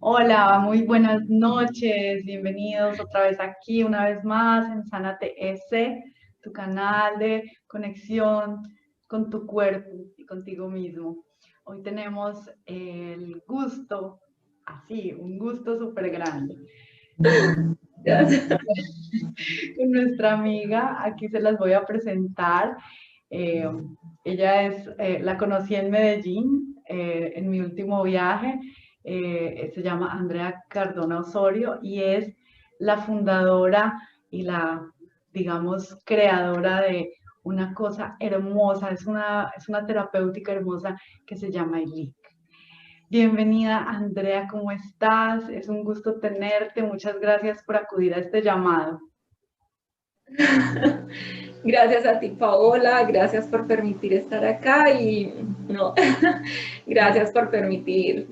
Hola, muy buenas noches, bienvenidos otra vez aquí, una vez más en Sánate S, tu canal de conexión con tu cuerpo y contigo mismo. Hoy tenemos el gusto, así, un gusto súper grande, Gracias. con nuestra amiga, aquí se las voy a presentar. Eh, Ella la conocí en Medellín, en mi último viaje. Se llama Andrea Cardona Osorio y es la fundadora y digamos, creadora de una cosa hermosa, es una terapéutica hermosa que se llama ILIC. Bienvenida, Andrea, ¿cómo estás? Es un gusto tenerte. Muchas gracias por acudir a este llamado. Gracias a ti, Paola, gracias por permitir estar acá y no, gracias por permitir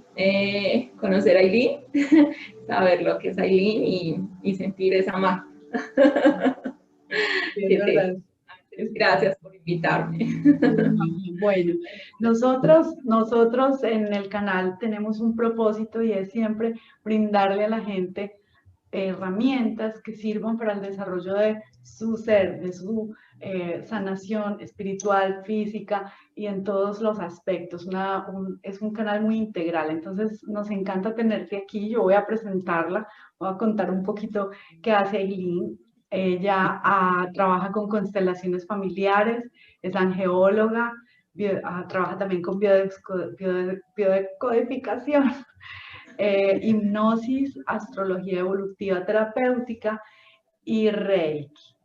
conocer a Aileen, saber lo que es Aileen y sentir esa magia. Sí, es verdad. Gracias por invitarme. Bueno, nosotros en el canal tenemos un propósito y es siempre brindarle a la gente herramientas que sirvan para el desarrollo de su ser, de su sanación espiritual, física y en todos los aspectos. Es un canal muy integral, entonces nos encanta tenerte aquí. Yo voy a presentarla, voy a contar un poquito qué hace Eileen. Ella trabaja con constelaciones familiares, es angeóloga, trabaja también con biodecodificación, hipnosis, astrología evolutiva terapéutica y Reiki.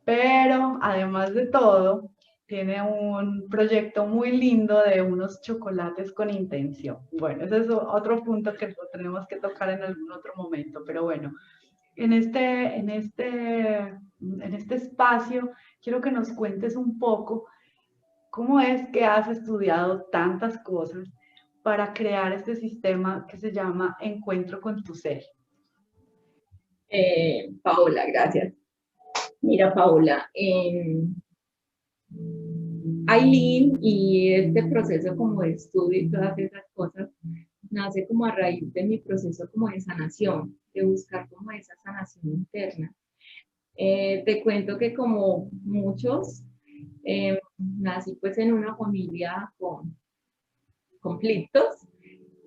Pero además de todo, tiene un proyecto muy lindo de unos chocolates con intención. Bueno, ese es otro punto que lo tenemos que tocar en algún otro momento, pero bueno, en este espacio quiero que nos cuentes un poco cómo es que has estudiado tantas cosas para crear este sistema que se llama Encuentro con tu ser. Paola, gracias. Mira, Paola, Aileen y este proceso como de estudio y todas esas cosas nace como a raíz de mi proceso como de sanación, de buscar como esa sanación interna. Te cuento que como muchos, nací pues en una familia con conflictos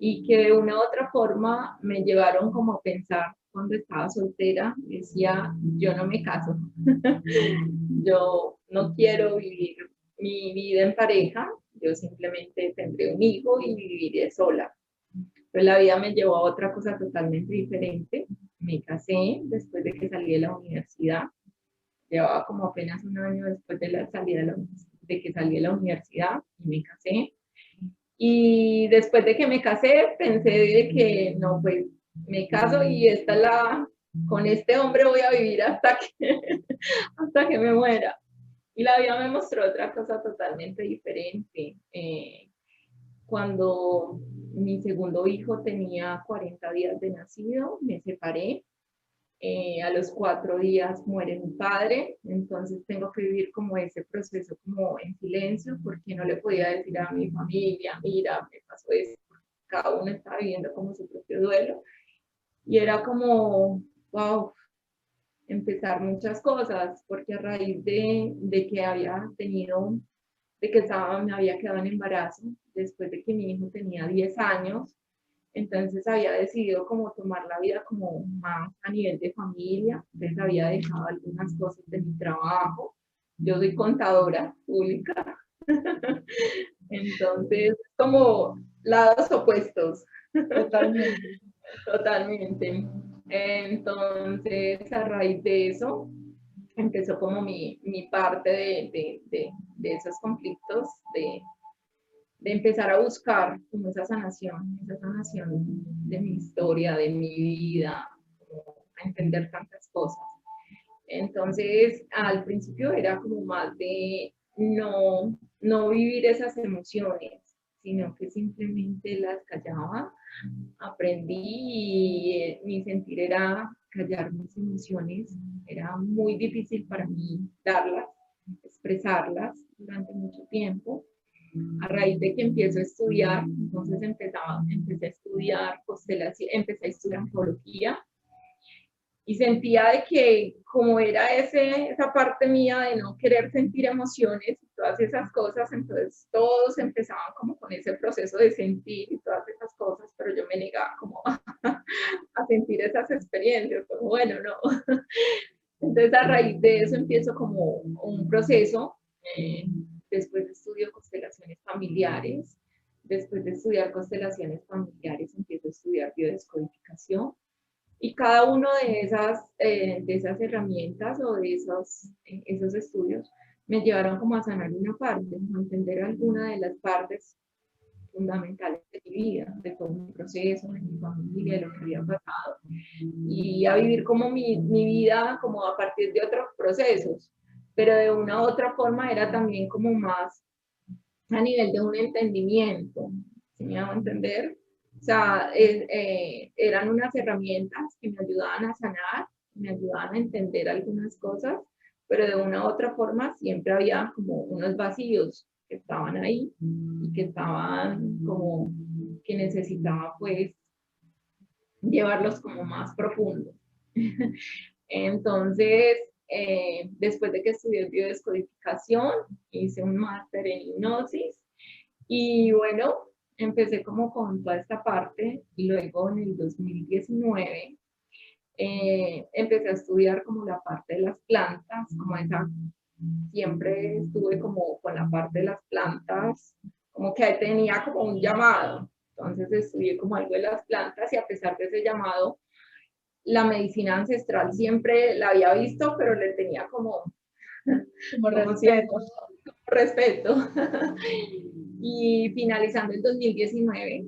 y que de una u otra forma me llevaron como a pensar cuando estaba soltera, decía, yo no me caso, yo no quiero vivir mi vida en pareja, yo simplemente tendré un hijo y viviré sola. Pues la vida me llevó a otra cosa totalmente diferente. Me casé después de que salí de la universidad. Llevaba como apenas un año después de la salida de que salí de la universidad y me casé. Y después de que me casé, pensé de que no, pues me caso y con este hombre voy a vivir hasta que me muera. Y la vida me mostró otra cosa totalmente diferente. Cuando mi segundo hijo tenía 40 días de nacido, me separé. A los 4 días muere mi padre, entonces tengo que vivir como ese proceso como en silencio, porque no le podía decir a mi familia, mira, me pasó esto, cada uno estaba viviendo como su propio duelo, y era como, wow, empezar muchas cosas, porque a raíz de que había tenido, de que me había quedado en embarazo, después de que mi hijo tenía 10 años, entonces había decidido como tomar la vida como más a nivel de familia, entonces había dejado algunas cosas de mi trabajo. Yo soy contadora pública, entonces como lados opuestos, Totalmente. totalmente. Entonces, a raíz de eso, empezó como mi parte de esos conflictos, de empezar a buscar como esa sanación de mi historia, de mi vida, como a entender tantas cosas. Entonces, al principio era como más de no vivir esas emociones, sino que simplemente las callaba, aprendí y mi sentir era callar mis emociones, era muy difícil para mí darlas, expresarlas durante mucho tiempo a raíz de que empiezo a estudiar, entonces empecé a estudiar constelación, empecé a estudiar antropología, y sentía de que como era esa parte mía de no querer sentir emociones y todas esas cosas, entonces todos empezaban como con ese proceso de sentir y todas esas cosas, pero yo me negaba como a sentir esas experiencias, como bueno, no. Entonces a raíz de eso empiezo como un proceso, después estudio constelaciones familiares, después de estudiar constelaciones familiares empiezo a estudiar biodescodificación. Y cada una de esas herramientas o de esos estudios me llevaron como a sanar una parte, a entender alguna de las partes fundamentales de mi vida, de todo mi proceso, de mi familia, de lo que había pasado, y a vivir como mi vida como a partir de otros procesos, pero de una u otra forma era también como más a nivel de un entendimiento, ¿sí me hago entender? O sea, eran unas herramientas que me ayudaban a sanar, me ayudaban a entender algunas cosas, pero de una u otra forma siempre había como unos vacíos que estaban ahí y que estaban como que necesitaba pues llevarlos como más profundo. Entonces, después de que estudié biodescodificación, hice un máster en hipnosis y bueno, empecé como con toda esta parte y luego en el 2019 empecé a estudiar como la parte de las plantas, como esa, siempre estuve como con la parte de las plantas, como que tenía como un llamado, entonces estudié como algo de las plantas y a pesar de ese llamado, la medicina ancestral siempre la había visto, pero le tenía como respeto. Respeto. Y finalizando el 2019,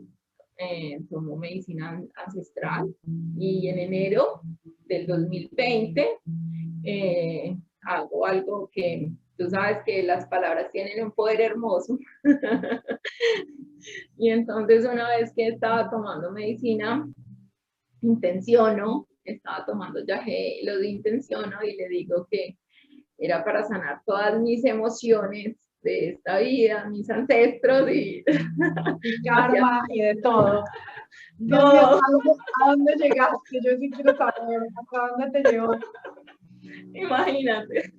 tomo medicina ancestral y en enero del 2020 hago algo que tú sabes que las palabras tienen un poder hermoso. Y entonces una vez que estaba tomando medicina, estaba tomando yagé, lo intenciono y le digo que era para sanar todas mis emociones de esta vida, mis ancestros y karma y de todo. Dios mío, ¿a dónde llegaste? Yo sí quiero saber, ¿a dónde te llevó? Imagínate.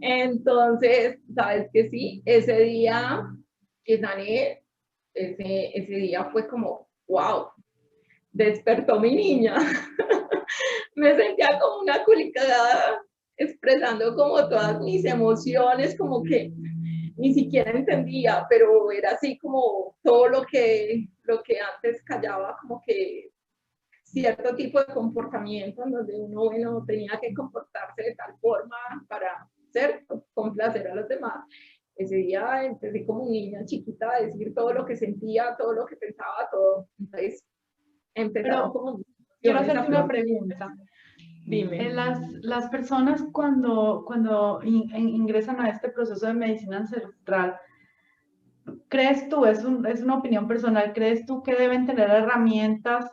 Entonces, ¿sabes que sí? Ese día que sané, ese día fue como, wow, despertó mi niña. Me sentía como una culicada expresando como todas mis emociones, como que ni siquiera entendía, pero era así como todo lo que antes callaba, como que cierto tipo de comportamiento en donde uno, bueno, tenía que comportarse de tal forma para ser, complacer a los demás. Ese día empecé como niña chiquita a decir todo lo que sentía, todo lo que pensaba, todo. Entonces, empezaba como... Quiero hacerte una pregunta. Dime. Las personas cuando ingresan a este proceso de medicina ancestral, ¿crees tú, es una opinión personal, crees tú que deben tener herramientas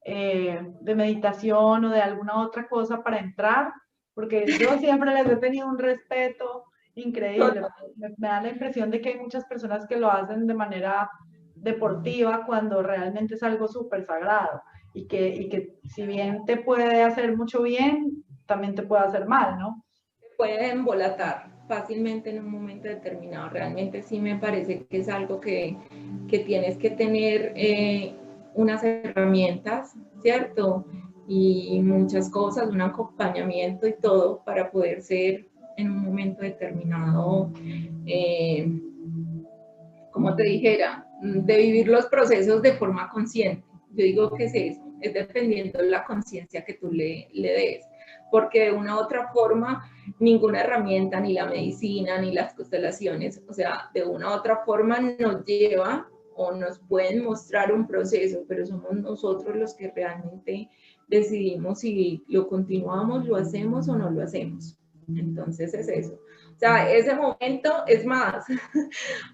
de meditación o de alguna otra cosa para entrar? Porque yo siempre les he tenido un respeto increíble. Me da la impresión de que hay muchas personas que lo hacen de manera deportiva cuando realmente es algo súper sagrado y que si bien te puede hacer mucho bien, también te puede hacer mal, ¿no? Puede embolatar fácilmente en un momento determinado. Realmente sí me parece que es algo que tienes que tener unas herramientas, ¿cierto? Y muchas cosas, un acompañamiento y todo para poder ser en un momento determinado, como te dijera, de vivir los procesos de forma consciente. Yo digo que es eso, es dependiendo de la conciencia que tú le des, porque de una u otra forma, ninguna herramienta, ni la medicina, ni las constelaciones, o sea, de una u otra forma nos lleva o nos pueden mostrar un proceso, pero somos nosotros los que realmente decidimos si lo continuamos, lo hacemos o no lo hacemos. Entonces es eso. O sea, ese momento es más,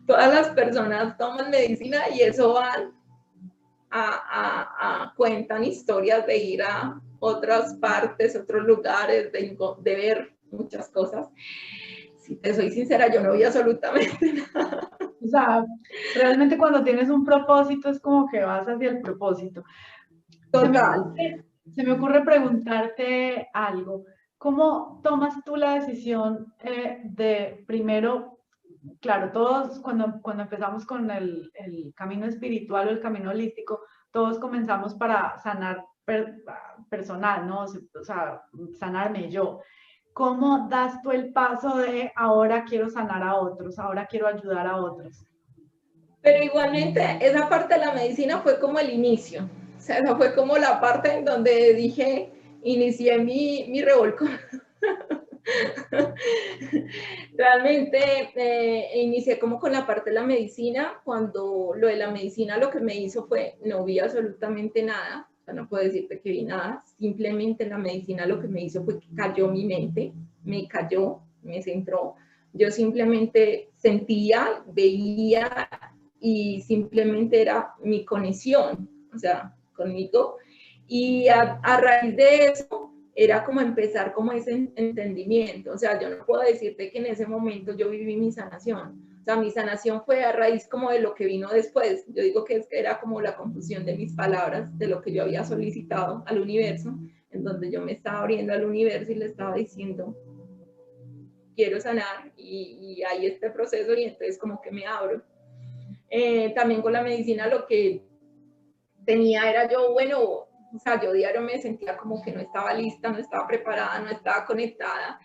todas las personas toman medicina y eso van cuentan historias de ir a otras partes, otros lugares, de ver muchas cosas. si te soy sincera, yo no vi absolutamente nada. O sea, realmente cuando tienes un propósito es como que vas hacia el propósito. Total. Se me ocurre preguntarte algo. ¿Cómo tomas tú la decisión de primero, claro, todos cuando empezamos con el camino espiritual o el camino holístico, todos comenzamos para sanar personal, ¿no? O sea, sanarme yo. ¿Cómo das tú el paso de ahora quiero sanar a otros, ahora quiero ayudar a otros? Pero igualmente esa parte de la medicina fue como el inicio. O sea, esa fue como la parte en donde dije, inicié mi revolcón. Realmente inicié como con la parte de la medicina, cuando lo de la medicina lo que me hizo fue, no vi absolutamente nada, o sea, no puedo decirte que vi nada, simplemente la medicina lo que me hizo fue que cayó mi mente, me cayó, me centró, yo simplemente sentía, veía y simplemente era mi conexión, o sea, conmigo, y a raíz de eso, era como empezar como ese entendimiento. O sea, yo no puedo decirte que en ese momento yo viví mi sanación. O sea, mi sanación fue a raíz como de lo que vino después. Yo digo que era como la confusión de mis palabras, de lo que yo había solicitado al universo, en donde yo me estaba abriendo al universo y le estaba diciendo, quiero sanar y hay este proceso y entonces como que me abro. También con la medicina lo que tenía era yo, bueno, o sea, yo diario me sentía como que no estaba lista, no estaba preparada, no estaba conectada.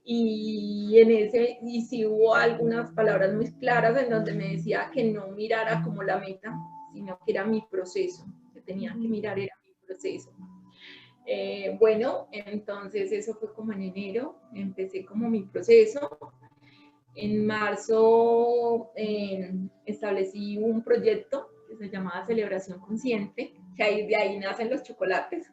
Y en ese, y sí hubo algunas palabras muy claras en donde me decía que no mirara como la meta, sino que era mi proceso, que tenía que mirar era mi proceso. Bueno, entonces eso fue como en enero, empecé como mi proceso. En marzo establecí un proyecto que se llamaba Celebración Consciente, que de ahí nacen los chocolates.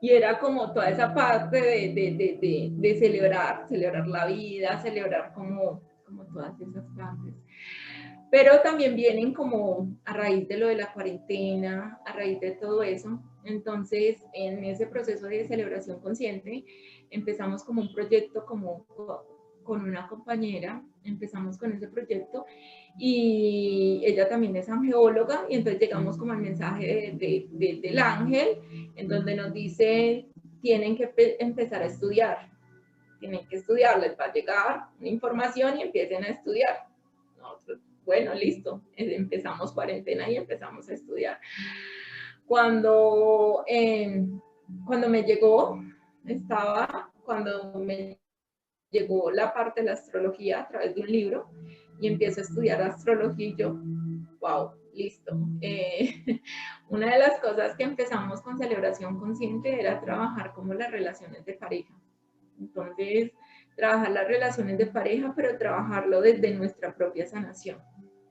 Y era como toda esa parte de celebrar la vida, celebrar como todas esas partes. Pero también vienen como a raíz de lo de la cuarentena, a raíz de todo eso. Entonces, en ese proceso de celebración consciente, empezamos como un proyecto como con una compañera, empezamos con ese proyecto y ella también es angeóloga y entonces llegamos como al mensaje del ángel en donde nos dice tienen que empezar a estudiar, tienen que estudiar, les va a llegar una información y empiecen a estudiar. Nosotros, bueno, listo, empezamos cuarentena y empezamos a estudiar. Cuando me llegó, cuando me llegó la parte de la astrología a través de un libro y empiezo a estudiar astrología y yo, wow, listo. Una de las cosas que empezamos con Celebración Consciente era trabajar como las relaciones de pareja. Entonces, trabajar las relaciones de pareja, pero trabajarlo desde nuestra propia sanación.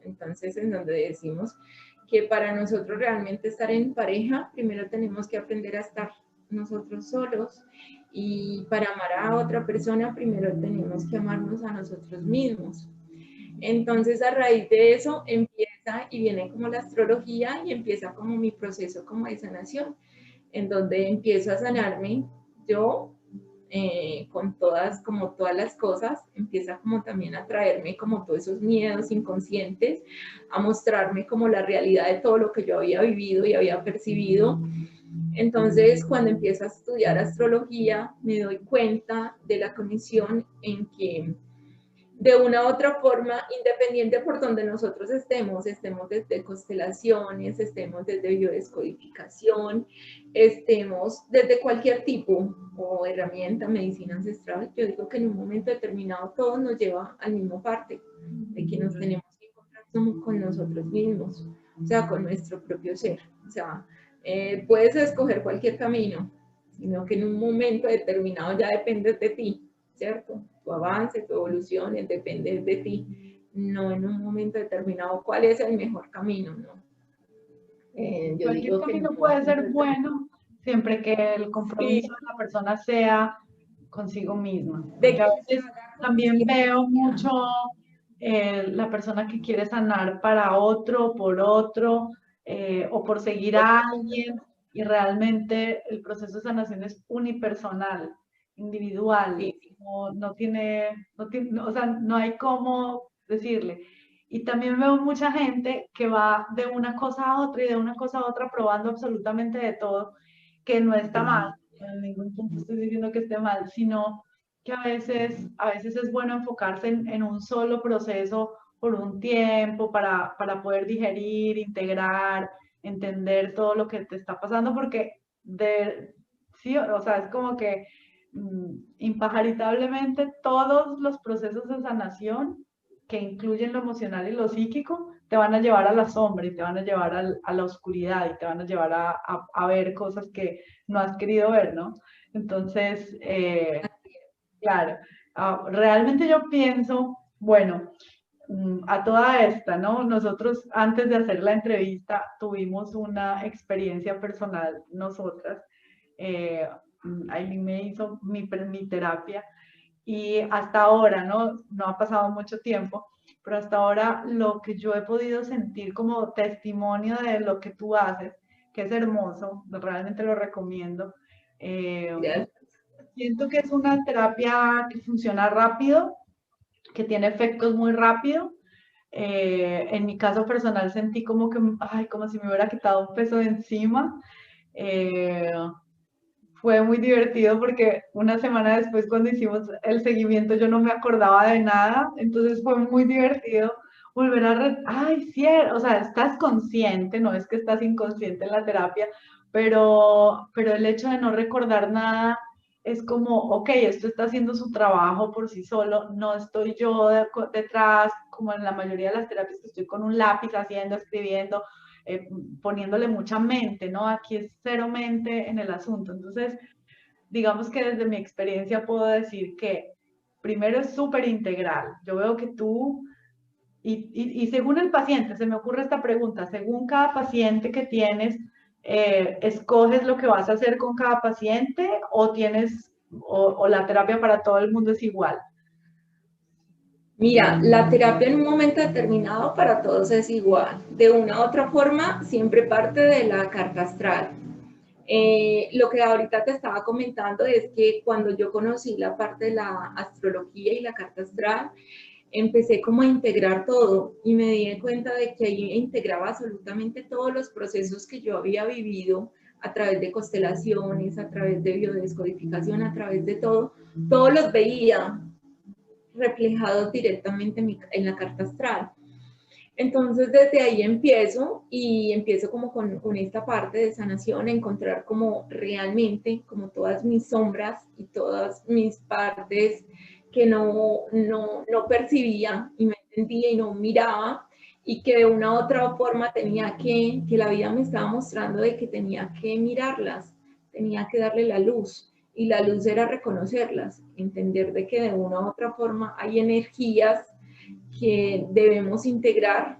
Entonces, en donde decimos que para nosotros realmente estar en pareja, primero tenemos que aprender a estar nosotros solos y para amar a otra persona, primero tenemos que amarnos a nosotros mismos. Entonces, a raíz de eso, empieza y viene como la astrología y empieza como mi proceso como de sanación, en donde empiezo a sanarme yo con como todas las cosas, empieza como también a traerme como todos esos miedos inconscientes, a mostrarme como la realidad de todo lo que yo había vivido y había percibido. Entonces, cuando empiezo a estudiar astrología, me doy cuenta de la conexión en que de una u otra forma, independiente por donde nosotros estemos desde constelaciones, estemos desde biodescodificación, estemos desde cualquier tipo o herramienta, medicina ancestral, yo digo que en un momento determinado todo nos lleva al mismo parte, de que nos tenemos que encontrar con nosotros mismos, o sea, con nuestro propio ser. O sea, puedes escoger cualquier camino, sino que en un momento determinado ya depende de ti, ¿cierto? Tu avance, tu evolución, depende de ti, no en un momento determinado cuál es el mejor camino, ¿no? Cualquier camino puede ser bueno siempre que el compromiso de la persona sea consigo misma. Porque a veces también veo mucho la persona que quiere sanar para otro, por otro, o por seguir a alguien, y realmente el proceso de sanación es unipersonal. individual, Sí, o sea, no hay cómo decirle. Y también veo mucha gente que va de una cosa a otra y de una cosa a otra probando absolutamente de todo, que no está mal, en ningún punto estoy diciendo que esté mal, sino que a veces es bueno enfocarse en un solo proceso por un tiempo para poder digerir, integrar, entender todo lo que te está pasando, porque sí, o sea, es como que impajaritablemente todos los procesos de sanación que incluyen lo emocional y lo psíquico te van a llevar a la sombra y te van a llevar a la oscuridad y te van a llevar a ver cosas que no has querido ver, ¿no? Entonces, claro, realmente yo pienso, bueno, a toda esta, ¿no? Nosotros antes de hacer la entrevista tuvimos una experiencia personal, nosotras. Eh, Aileen me hizo mi terapia y hasta ahora, ¿no? No ha pasado mucho tiempo, pero hasta ahora lo que yo he podido sentir como testimonio de lo que tú haces, que es hermoso, realmente lo recomiendo. Eh, gracias. Siento que es una terapia que funciona rápido, que tiene efectos muy rápido. En mi caso personal sentí como que, ay, como si me hubiera quitado un peso de encima. Eh, Fue muy divertido porque una semana después cuando hicimos el seguimiento yo no me acordaba de nada, entonces fue muy divertido volver ay, sí, o sea, estás consciente, no es que estás inconsciente en la terapia, pero el hecho de no recordar nada es como, ok, esto está haciendo su trabajo por sí solo, no estoy yo detrás, como en la mayoría de las terapias que estoy con un lápiz haciendo, escribiendo, poniéndole mucha mente, ¿no? Aquí es cero mente en el asunto. Entonces, digamos que desde mi experiencia puedo decir que primero es súper integral. Yo veo que tú, y según el paciente, se me ocurre esta pregunta, según cada paciente que tienes, ¿escoges lo que vas a hacer con cada paciente o tienes, o la terapia para todo el mundo es igual? Mira, la terapia en un momento determinado para todos es igual. De una u otra forma, siempre parte de la carta astral. Lo que ahorita te estaba comentando es que cuando yo conocí la parte de la astrología y la carta astral, empecé como a integrar todo y me di cuenta de que ahí integraba absolutamente todos los procesos que yo había vivido a través de constelaciones, a través de biodescodificación, a través de todo, todos los veía reflejados directamente en la carta astral. Entonces desde ahí empiezo y empiezo como con esta parte de sanación, a encontrar como realmente como todas mis sombras y todas mis partes que no percibía y me entendía y no miraba y que de una u otra forma tenía que la vida me estaba mostrando de que tenía que mirarlas, tenía que darle la luz y la luz era reconocerlas, entender de que de una u otra forma hay energías que debemos integrar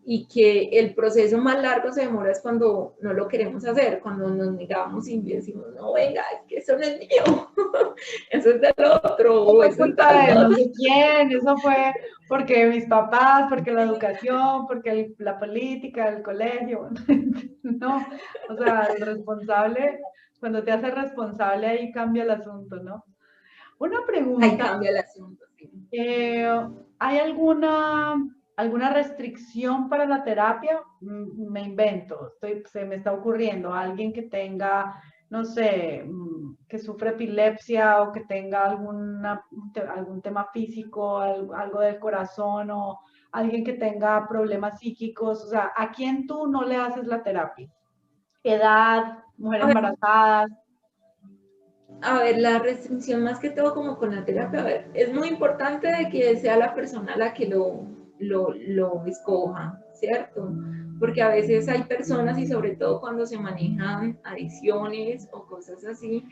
y que el proceso más largo se demora es cuando no lo queremos hacer, cuando nos negamos y decimos, no, venga, es que eso no es mío, eso es del otro, No o fue eso es culpa tal de no otro. sé quién, eso fue porque mis papás, porque la educación, porque la política, el colegio. No, o sea, el responsable, cuando te haces responsable ahí cambia el asunto, ¿no? Una Ahí pregunta, cambia el asunto. Sí. eh, ¿hay alguna restricción para la terapia? Me invento, se me está ocurriendo, alguien que tenga, no sé, que sufre epilepsia o que tenga algún tema físico, algo del corazón o alguien que tenga problemas psíquicos, o sea, ¿a quién tú no le haces la terapia? Edad, mujer A ver, embarazada. la restricción más que todo como con la terapia, a ver, es muy importante de que sea la persona la que lo escoja, ¿cierto? Porque a veces hay personas y sobre todo cuando se manejan adicciones o cosas así,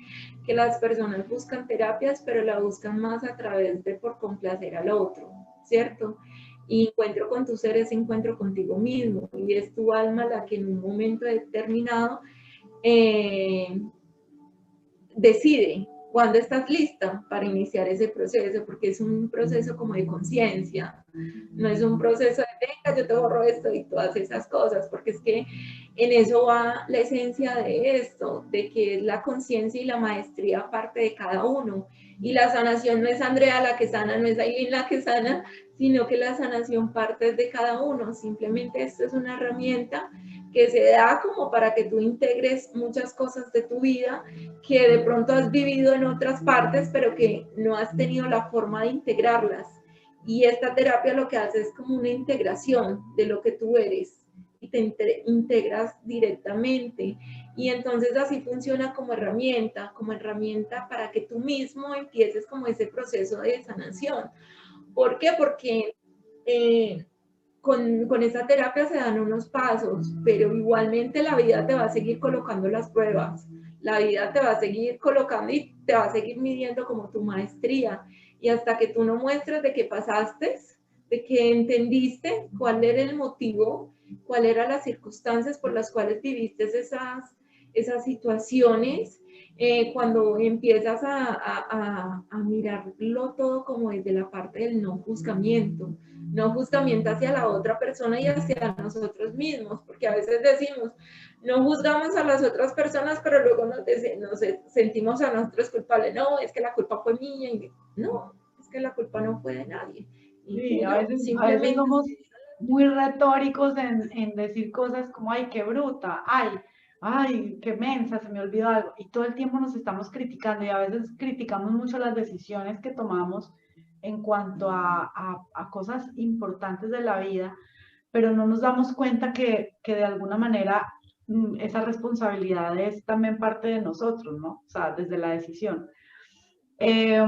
que las personas buscan terapias, pero la buscan más a través de por complacer al otro, ¿cierto? Y encuentro con tus seres, encuentro contigo mismo y es tu alma la que en un momento determinado eh, decide ¿Cuándo estás lista para iniciar ese proceso? Porque es un proceso como de conciencia, no es un proceso de, venga, yo te borro esto y todas esas cosas, porque es que en eso va la esencia de esto, de que la conciencia y la maestría parte de cada uno. Y la sanación no es Andrea la que sana, no es Aileen la que sana, sino que la sanación parte de cada uno. Simplemente esto es una herramienta que se da como para que tú integres muchas cosas de tu vida que de pronto has vivido en otras partes, pero que no has tenido la forma de integrarlas. Y esta terapia lo que hace es como una integración de lo que tú eres y te integras directamente. Y entonces así funciona como herramienta para que tú mismo empieces como ese proceso de sanación. ¿Por qué? Porque con esa terapia se dan unos pasos, pero igualmente la vida te va a seguir colocando las pruebas, la vida te va a seguir colocando y te va a seguir midiendo como tu maestría. Y hasta que tú no muestres de qué pasaste, de que entendiste cuál era el motivo, cuáles eran las circunstancias por las cuales viviste esas situaciones, cuando empiezas a mirarlo todo como desde la parte del no juzgamiento, no juzgamiento hacia la otra persona y hacia nosotros mismos, porque a veces decimos, no juzgamos a las otras personas, pero luego nos sentimos a nosotros culpables, no, es que la culpa fue mía, y no, es que la culpa no fue de nadie. Sí, a veces Simplemente somos muy retóricos en decir cosas como, ay, qué bruta, ay, qué mensa, se me olvidó algo. Y todo el tiempo nos estamos criticando y a veces criticamos mucho las decisiones que tomamos en cuanto a cosas importantes de la vida, pero no nos damos cuenta que de alguna manera esa responsabilidad es también parte de nosotros, ¿no? O sea, desde la decisión. Eh,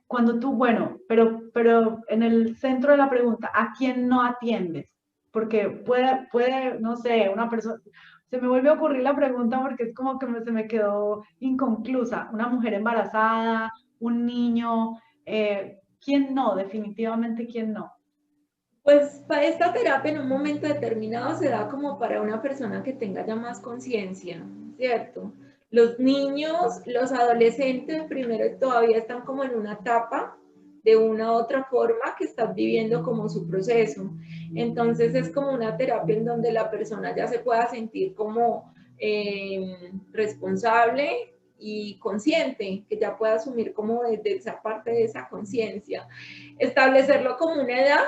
Cuando tú, bueno, pero en el centro de la pregunta, ¿a quién no atiendes? Porque no sé, una persona, se me vuelve a ocurrir la pregunta porque es como que se me quedó inconclusa. Una mujer embarazada, un niño, ¿quién no? Definitivamente, ¿quién no? pues para esta terapia en un momento determinado se da como para una persona que tenga ya más conciencia, ¿cierto? Los niños, los adolescentes, primero todavía están como en una etapa de una u otra forma que están viviendo como su proceso. Entonces es como una terapia en donde la persona ya se pueda sentir como responsable y consciente, que ya pueda asumir como desde esa parte de esa conciencia. Establecerlo como una edad,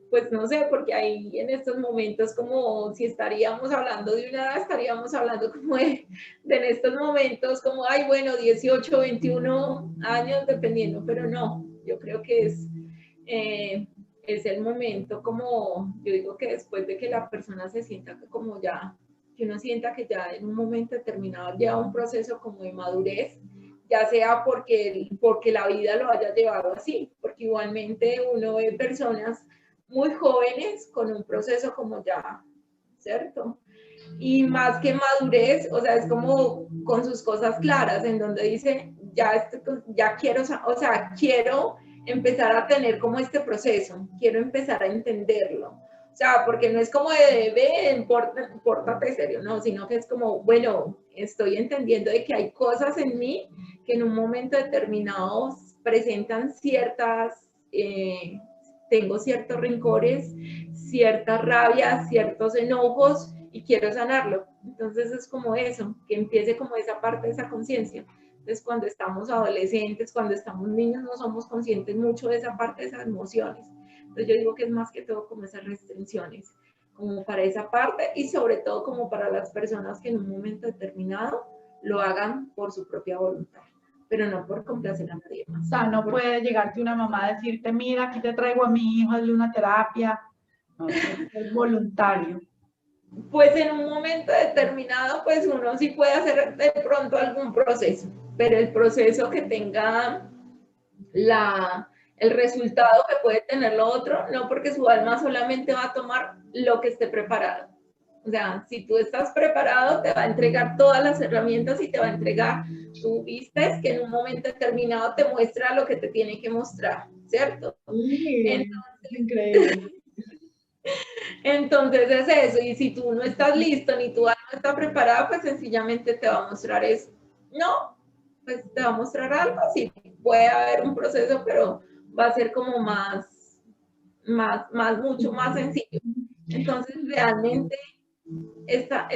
pues no sé, porque ahí en estos momentos como si estaríamos hablando de una edad, estaríamos hablando como de en estos momentos como, ay, bueno, 18, 21 años, dependiendo, pero no, yo creo que es el momento como, yo digo que después de que la persona se sienta como ya, que uno sienta que ya en un momento determinado lleva un proceso como de madurez, ya sea porque la vida lo haya llevado así, porque igualmente uno ve personas muy jóvenes con un proceso como ya, ¿cierto? Y más que madurez, o sea, es como con sus cosas claras, en donde dice, ya quiero, o sea, quiero empezar a tener como este proceso, quiero empezar a entenderlo. O sea, porque no es como de, ve, pórtate serio, no, sino que es como, bueno, estoy entendiendo de que hay cosas en mí que en un momento determinado presentan tengo ciertos rencores, ciertas rabias, ciertos enojos y quiero sanarlo. Entonces es como eso, que empiece como esa parte de esa conciencia. Entonces cuando estamos adolescentes, cuando estamos niños, no somos conscientes mucho de esa parte de esas emociones. Entonces yo digo que es más que todo como esas restricciones, como para esa parte y sobre todo como para las personas que en un momento determinado lo hagan por su propia voluntad, pero no por complacer a nadie O más. sea, no puede llegarte una mamá a decirte, mira, aquí te traigo a mi hijo, hazle una terapia. No, tiene que ser voluntario. Pues en un momento determinado, pues uno sí puede hacer de pronto algún proceso, pero el proceso que tenga el resultado que puede tener lo otro, no, porque su alma solamente va a tomar lo que esté preparado. O sea, si tú estás preparado, te va a entregar todas las herramientas y te va a entregar, tú vistes que en un momento determinado te muestra lo que te tiene que mostrar, ¿cierto? Sí, es increíble. Entonces es eso, y si tú no estás listo ni tu alma está preparada, pues sencillamente te va a mostrar eso. No, pues te va a mostrar algo, sí, puede haber un proceso, pero va a ser como mucho más sencillo. Entonces, realmente, esta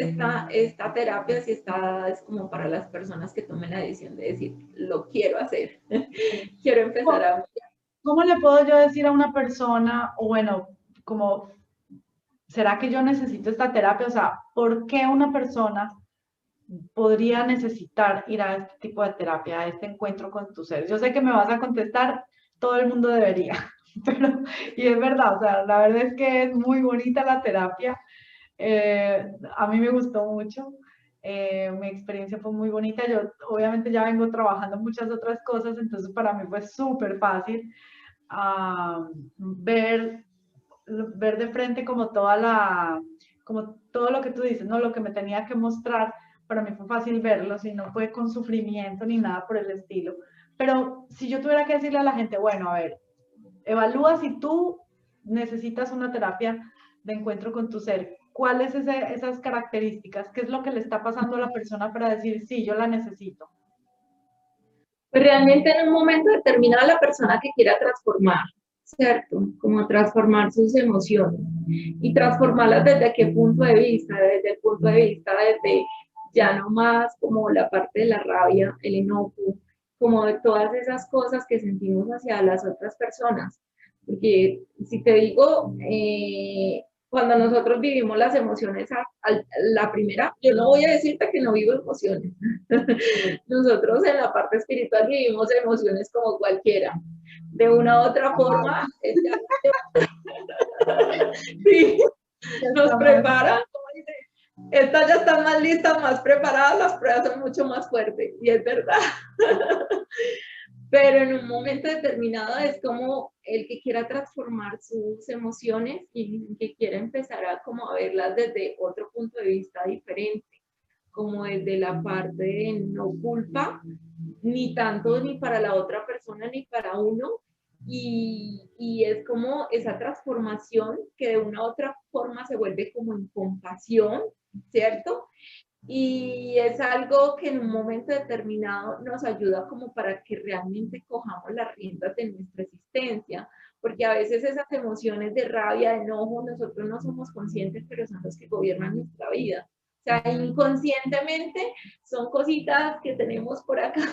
terapia sí es como para las personas que tomen la decisión de decir, lo quiero hacer, quiero empezar a... ¿Cómo le puedo yo decir a una persona, o bueno, como, ¿será que yo necesito esta terapia? O sea, ¿por qué una persona podría necesitar ir a este tipo de terapia, a este encuentro con tu ser? Yo sé que me vas a contestar, todo el mundo debería, pero, y es verdad, o sea, la verdad es que es muy bonita la terapia. A mí me gustó mucho. Mi experiencia fue muy bonita. Yo obviamente ya vengo trabajando muchas otras cosas, entonces para mí fue súper fácil ver, ver de frente como toda la, como todo lo que tú dices, ¿no? Lo que me tenía que mostrar, para mí fue fácil verlo, si no fue con sufrimiento ni nada por el estilo. Pero si yo tuviera que decirle a la gente, bueno, a ver, evalúa si tú necesitas una terapia de encuentro con tu ser. ¿Cuáles son esas características? ¿Qué es lo que le está pasando a la persona para decir, sí, yo la necesito? Pues realmente en un momento determinado la persona que quiera transformar, ¿cierto? Como transformar sus emociones y transformarlas desde qué punto de vista, desde el punto de vista desde ya no más como la parte de la rabia, el enojo, como de todas esas cosas que sentimos hacia las otras personas. Porque si te digo, cuando nosotros vivimos las emociones la primera, yo no voy a decirte que no vivo emociones. Nosotros en la parte espiritual vivimos emociones como cualquiera. De una u otra forma, sí, nos preparan, como dice, estas ya están más listas, más preparadas, las pruebas son mucho más fuertes, y es verdad. Pero en un momento determinado es como el que quiera transformar sus emociones y que quiera empezar a como a verlas desde otro punto de vista diferente, como desde la parte de no culpa, ni tanto ni para la otra persona ni para uno, y es como esa transformación que de una u otra forma se vuelve como en compasión, ¿cierto? Y es algo que en un momento determinado nos ayuda como para que realmente cojamos las riendas de nuestra existencia, porque a veces esas emociones de rabia, de enojo, nosotros no somos conscientes, pero son los que gobiernan nuestra vida. O sea, inconscientemente son cositas que tenemos por acá,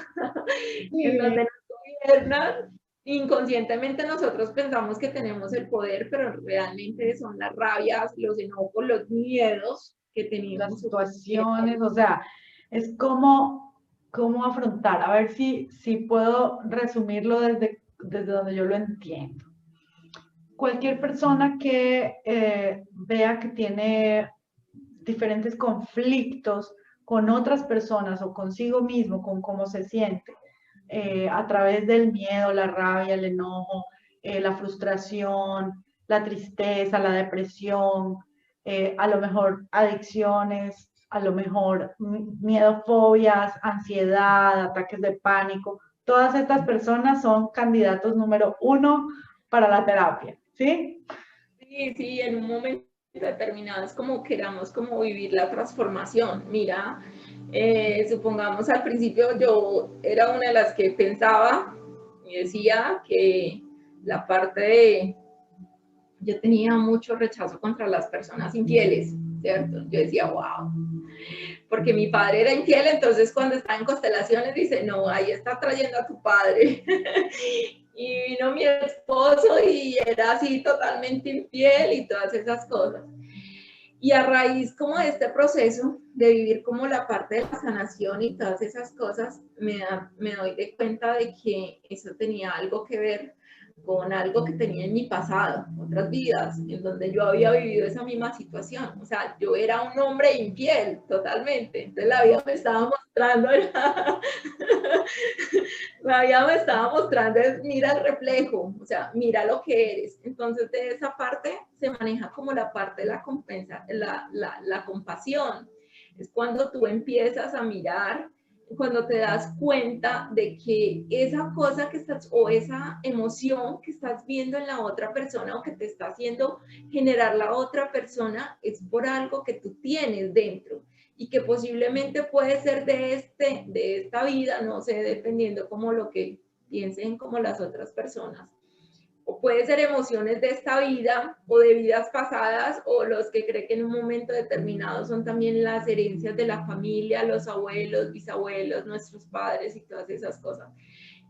en donde nos gobiernan. Inconscientemente nosotros pensamos que tenemos el poder, pero realmente son las rabias, los enojos, los miedos que Las tenemos. situaciones, o sea, es como cómo afrontar, a ver si puedo resumirlo desde donde yo lo entiendo. Cualquier persona que vea que tiene diferentes conflictos con otras personas o consigo mismo, con cómo se siente, a través del miedo, la rabia, el enojo, la frustración, la tristeza, la depresión, a lo mejor adicciones, a lo mejor miedo, fobias, ansiedad, ataques de pánico. Todas estas personas son candidatos número uno para la terapia, ¿sí? Sí, sí, en un momento determinado es como queramos como vivir la transformación. Mira, supongamos al principio yo era una de las que pensaba y decía que la parte de, yo tenía mucho rechazo contra las personas infieles, ¿cierto? Yo decía, wow, porque mi padre era infiel, entonces cuando está en constelaciones dice, no, ahí está trayendo a tu padre. Y vino mi esposo y era así totalmente infiel y todas esas cosas. Y a raíz como de este proceso de vivir como la parte de la sanación y todas esas cosas, me doy de cuenta de que eso tenía algo que ver con algo que tenía en mi pasado, otras vidas, en donde yo había vivido esa misma situación. O sea, yo era un hombre infiel totalmente. Entonces la vida me estaba mostrando, la vida me estaba mostrando, mira el reflejo, o sea, mira lo que eres. Entonces de esa parte se maneja como la parte de la compensa, la compasión. Es cuando tú empiezas a mirar, cuando te das cuenta de que esa cosa que estás, o esa emoción que estás viendo en la otra persona o que te está haciendo generar la otra persona, es por algo que tú tienes dentro. y que posiblemente puede ser de esta vida, no sé, dependiendo como lo que piensen como las otras personas. O puede ser emociones de esta vida o de vidas pasadas, o los que creen que en un momento determinado son también las herencias de la familia, los abuelos, bisabuelos, nuestros padres y todas esas cosas.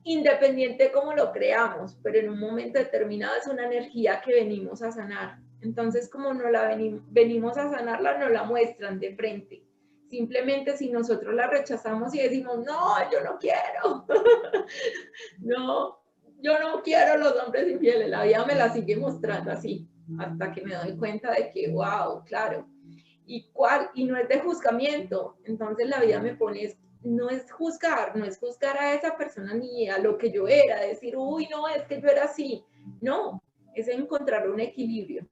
Independiente de cómo lo creamos, pero en un momento determinado es una energía que venimos a sanar. Entonces, como no la venimos a sanarla, no la muestran de frente. Simplemente si nosotros la rechazamos y decimos, no, yo no quiero, no, yo no quiero los hombres infieles, la vida me la sigue mostrando así, hasta que me doy cuenta de que, wow, claro, y no es de juzgamiento, entonces la vida me pone, no es juzgar a esa persona ni a lo que yo era, decir, uy, no, es que yo era así, no, es encontrar un equilibrio,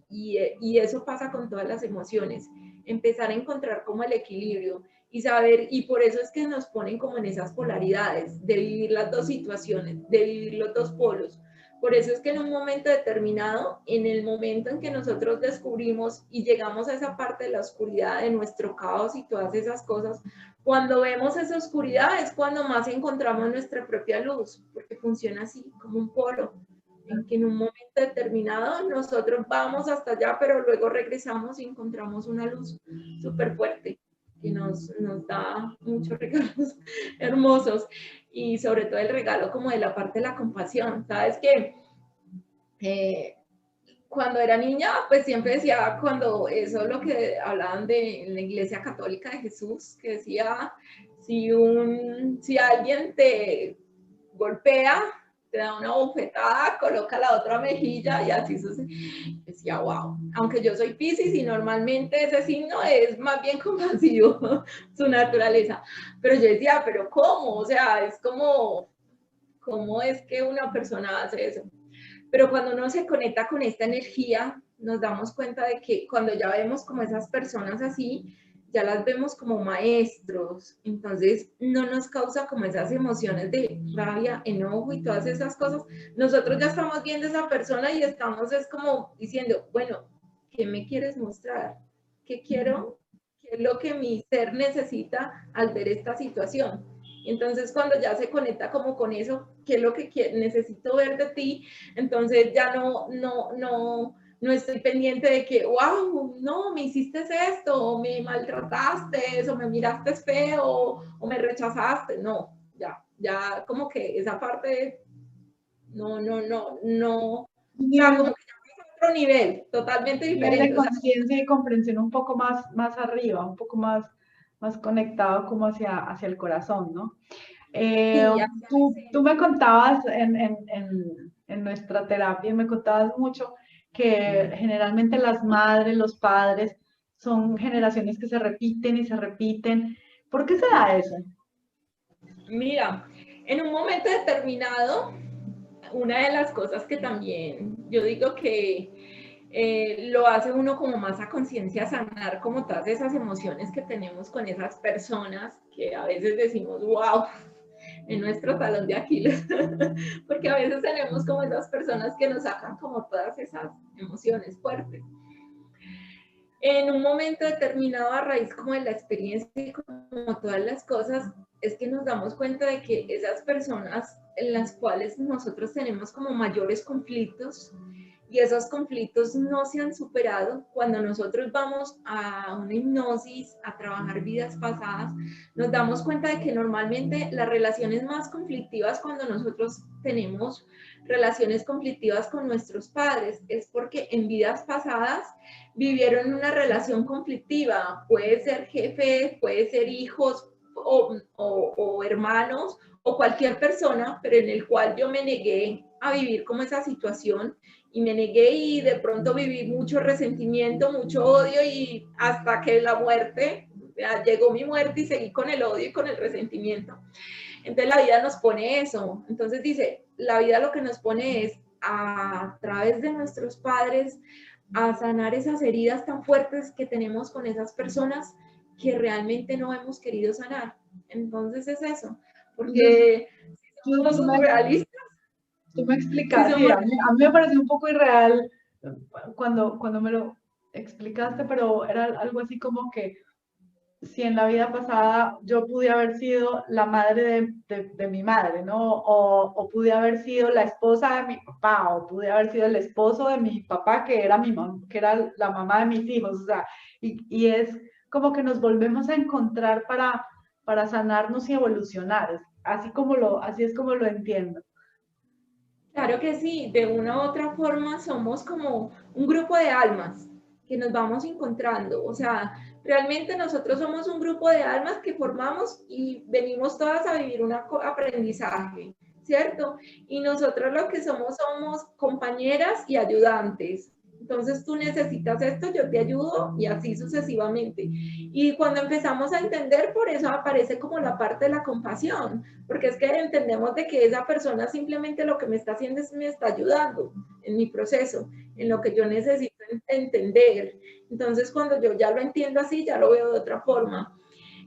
y eso pasa con todas las emociones, empezar a encontrar como el equilibrio, y saber, y por eso es que nos ponen como en esas polaridades, de vivir las dos situaciones, de vivir los dos polos. Por eso es que en un momento determinado, en el momento en que nosotros descubrimos y llegamos a esa parte de la oscuridad, de nuestro caos y todas esas cosas, cuando vemos esa oscuridad es cuando más encontramos nuestra propia luz, porque funciona así, como un polo, en que en un momento determinado nosotros vamos hasta allá, pero luego regresamos y encontramos una luz súper fuerte que nos da muchos regalos hermosos, y sobre todo el regalo como de la parte de la compasión. Sabes que cuando era niña, pues siempre decía, cuando eso lo que hablaban de la Iglesia Católica de Jesús, que decía, si alguien te golpea, te da una bofetada, coloca la otra mejilla y así sucede. Decía, wow, aunque yo soy Piscis y normalmente ese signo es más bien compasivo, su naturaleza, pero yo decía, pero ¿cómo? O sea, es como, ¿cómo es que una persona hace eso? Pero cuando uno se conecta con esta energía, nos damos cuenta de que cuando ya vemos como esas personas así, ya las vemos como maestros, entonces no nos causa como esas emociones de rabia, enojo y todas esas cosas. Nosotros ya estamos viendo a esa persona y estamos es como diciendo, bueno, ¿qué me quieres mostrar? ¿Qué quiero? ¿Qué es lo que mi ser necesita al ver esta situación? Entonces, cuando ya se conecta como con eso, ¿qué es lo que necesito ver de ti? Entonces ya no estoy pendiente de que, wow, no, me hiciste esto, o me maltrataste, o me miraste feo, o me rechazaste. No, ya como que esa parte, no. O sea, como que ya es otro nivel, totalmente diferente. De conciencia y comprensión un poco más arriba, un poco más conectado como hacia el corazón, ¿no? Tú me contabas en nuestra terapia, me contabas mucho que generalmente las madres, los padres, son generaciones que se repiten y se repiten. ¿Por qué se da eso? Mira, en un momento determinado, una de las cosas que también yo digo que lo hace uno como más a conciencia, sanar como todas esas emociones que tenemos con esas personas que a veces decimos, wow, en nuestro talón de Aquiles, porque a veces tenemos como esas personas que nos sacan como todas esas emociones fuertes. En un momento determinado, a raíz como de la experiencia y como todas las cosas, es que nos damos cuenta de que esas personas en las cuales nosotros tenemos como mayores conflictos, y esos conflictos no se han superado, cuando nosotros vamos a una hipnosis, a trabajar vidas pasadas, nos damos cuenta de que normalmente las relaciones más conflictivas, cuando nosotros tenemos relaciones conflictivas con nuestros padres, es porque en vidas pasadas vivieron una relación conflictiva, puede ser jefe, puede ser hijos o hermanos o cualquier persona, pero en el cual yo me negué a vivir como esa situación, y me negué, y de pronto viví mucho resentimiento, mucho odio, y hasta que la muerte, llegó mi muerte y seguí con el odio y con el resentimiento. Entonces la vida nos pone eso. Entonces dice, la vida lo que nos pone es a través de nuestros padres a sanar esas heridas tan fuertes que tenemos con esas personas que realmente no hemos querido sanar. Entonces es eso, porque si somos realistas. Tú me explicas, sí, a mí me pareció un poco irreal cuando me lo explicaste, pero era algo así como que si en la vida pasada yo pude haber sido la madre de mi madre, ¿no? O pude haber sido la esposa de mi papá, o pude haber sido el esposo de mi papá, que era que era la mamá de mis hijos, o sea, y es como que nos volvemos a encontrar para sanarnos y evolucionar, así es como lo entiendo. Claro que sí, de una u otra forma somos como un grupo de almas que nos vamos encontrando. O sea, realmente nosotros somos un grupo de almas que formamos y venimos todas a vivir un aprendizaje, ¿cierto? Y nosotros lo que somos compañeras y ayudantes. Entonces tú necesitas esto, yo te ayudo y así sucesivamente. Y cuando empezamos a entender, por eso aparece como la parte de la compasión, porque es que entendemos de que esa persona simplemente lo que me está haciendo es me está ayudando en mi proceso, en lo que yo necesito entender. Entonces, cuando yo ya lo entiendo así, ya lo veo de otra forma.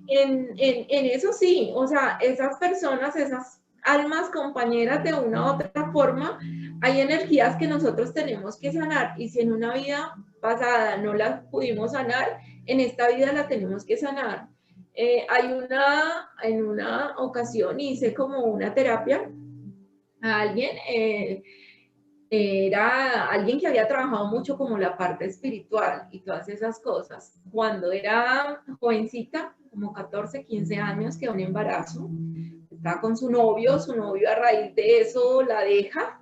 En eso sí, o sea, esas personas, esas almas compañeras de una u otra forma, hay energías que nosotros tenemos que sanar y si en una vida pasada no las pudimos sanar, en esta vida la tenemos que sanar. En una ocasión hice como una terapia a alguien, era alguien que había trabajado mucho como la parte espiritual y todas esas cosas. Cuando era jovencita, como 14, 15 años, quedó un embarazo, estaba con su novio a raíz de eso la deja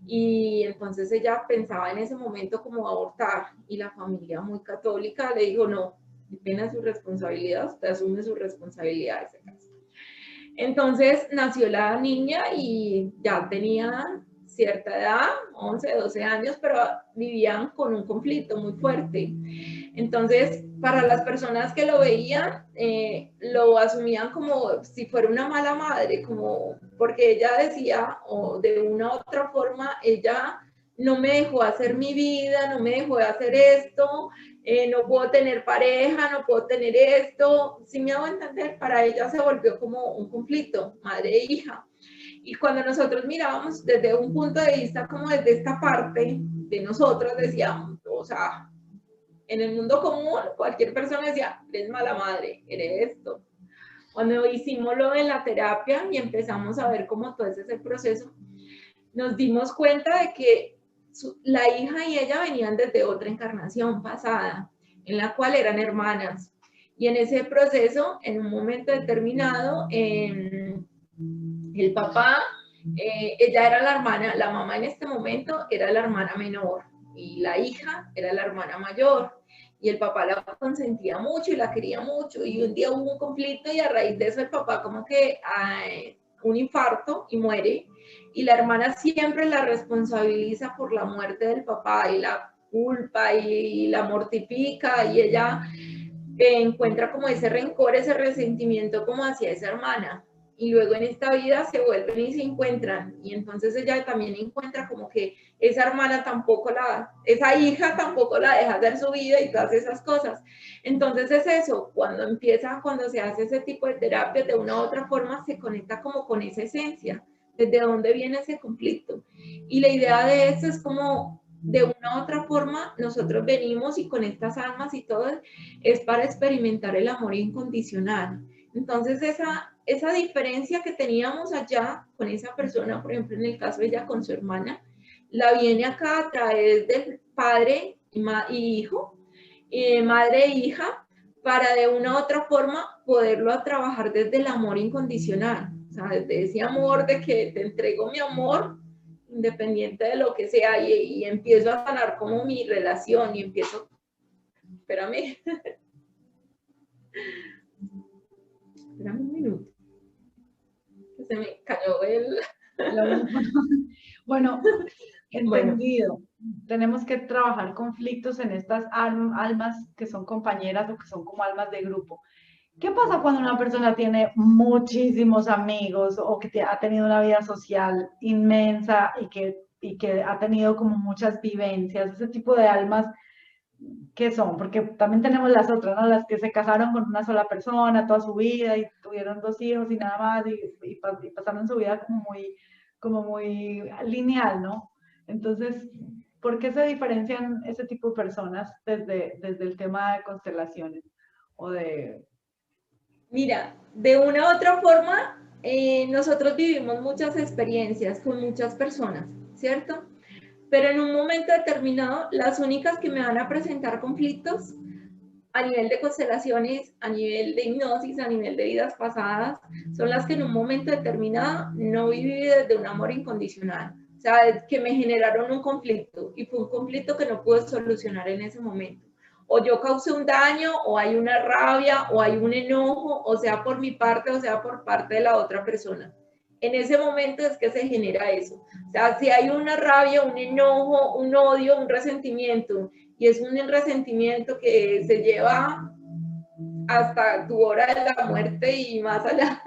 y entonces ella pensaba en ese momento como abortar y la familia muy católica le dijo no, depende su responsabilidad, usted asume su responsabilidad ese caso. Entonces nació la niña y ya tenía cierta edad, 11, 12 años, pero vivían con un conflicto muy fuerte. Entonces, para las personas que lo veían, lo asumían como si fuera una mala madre, como porque ella decía, o de una u otra forma, ella no me dejó hacer mi vida, no me dejó hacer esto, no puedo tener pareja, no puedo tener esto. Si me hago entender, para ella se volvió como un conflicto, madre e hija. Y cuando nosotros mirábamos desde un punto de vista como desde esta parte de nosotros, decíamos, o sea, en el mundo común, cualquier persona decía, eres mala madre, eres esto. Cuando hicimos lo de la terapia y empezamos a ver cómo todo ese es el proceso, nos dimos cuenta de que la hija y ella venían desde otra encarnación pasada, en la cual eran hermanas. Y en ese proceso, en un momento determinado, el papá, ella era la hermana, la mamá en este momento era la hermana menor y la hija era la hermana mayor. Y el papá la consentía mucho y la quería mucho. Y un día hubo un conflicto y a raíz de eso el papá como que un infarto y muere. Y la hermana siempre la responsabiliza por la muerte del papá y la culpa y la mortifica y ella encuentra como ese rencor, ese resentimiento como hacia esa hermana. Y luego en esta vida se vuelven y se encuentran. Y entonces ella también encuentra como que esa hermana tampoco esa hija tampoco la deja hacer su vida y todas esas cosas. Entonces es eso, cuando se hace ese tipo de terapia, de una u otra forma se conecta como con esa esencia, desde dónde viene ese conflicto. Y la idea de eso es como de una u otra forma nosotros venimos y con estas almas y todo es para experimentar el amor incondicional. Entonces esa diferencia que teníamos allá con esa persona, por ejemplo en el caso de ella con su hermana, la viene acá a través del padre y hijo, madre e hija, para de una u otra forma poderlo trabajar desde el amor incondicional, o sea, desde ese amor de que te entrego mi amor independiente de lo que sea y empiezo a sanar como mi relación y empiezo, espérame, espérame un minuto, que se me cayó el... Bueno, Bueno, entendido. Tenemos que trabajar conflictos en estas almas que son compañeras o que son como almas de grupo. ¿Qué pasa cuando una persona tiene muchísimos amigos o que ha tenido una vida social inmensa y que ha tenido como muchas vivencias? Ese tipo de almas, ¿qué son? Porque también tenemos las otras, ¿no? Las que se casaron con una sola persona toda su vida y tuvieron dos hijos y nada más y pasaron su vida como muy lineal, ¿no? Entonces, ¿por qué se diferencian ese tipo de personas desde el tema de constelaciones o de Mira, de una u otra forma, nosotros vivimos muchas experiencias con muchas personas, ¿cierto? Pero en un momento determinado, las únicas que me van a presentar conflictos a nivel de constelaciones, a nivel de hipnosis, a nivel de vidas pasadas, son las que en un momento determinado no viví desde un amor incondicional. O sea, que me generaron un conflicto y fue un conflicto que no pude solucionar en ese momento. O yo causé un daño, o hay una rabia, o hay un enojo, o sea por mi parte, o sea por parte de la otra persona. En ese momento es que se genera eso. O sea, si hay una rabia, un enojo, un odio, un resentimiento, y es un resentimiento que se lleva hasta tu hora de la muerte y más allá.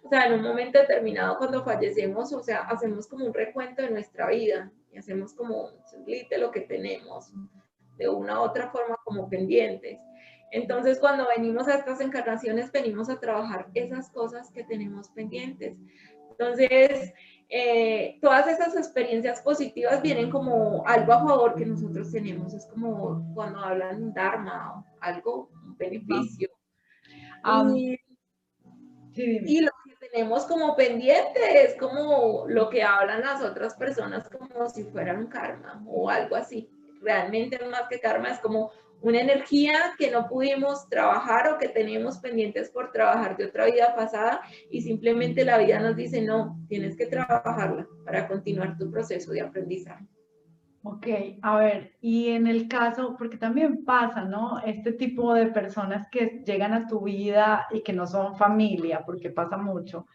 O sea, en un momento determinado cuando fallecemos, o sea, hacemos como un recuento de nuestra vida y hacemos como un split de lo que tenemos, de una u otra forma como pendientes. Entonces, cuando venimos a estas encarnaciones, venimos a trabajar esas cosas que tenemos pendientes. Entonces, todas esas experiencias positivas vienen como algo a favor que nosotros tenemos. Es como cuando hablan Dharma, algo, un beneficio. Um, Y, sí, dime. y lo que tenemos como pendiente es como lo que hablan las otras personas como si fueran un karma o algo así. Realmente más que karma es como una energía que no pudimos trabajar o que tenemos pendientes por trabajar de otra vida pasada y simplemente la vida nos dice, no, tienes que trabajarla para continuar tu proceso de aprendizaje. Ok, a ver, y en el caso, porque también pasa, ¿no? Este tipo de personas que llegan a tu vida y que no son familia, porque pasa mucho,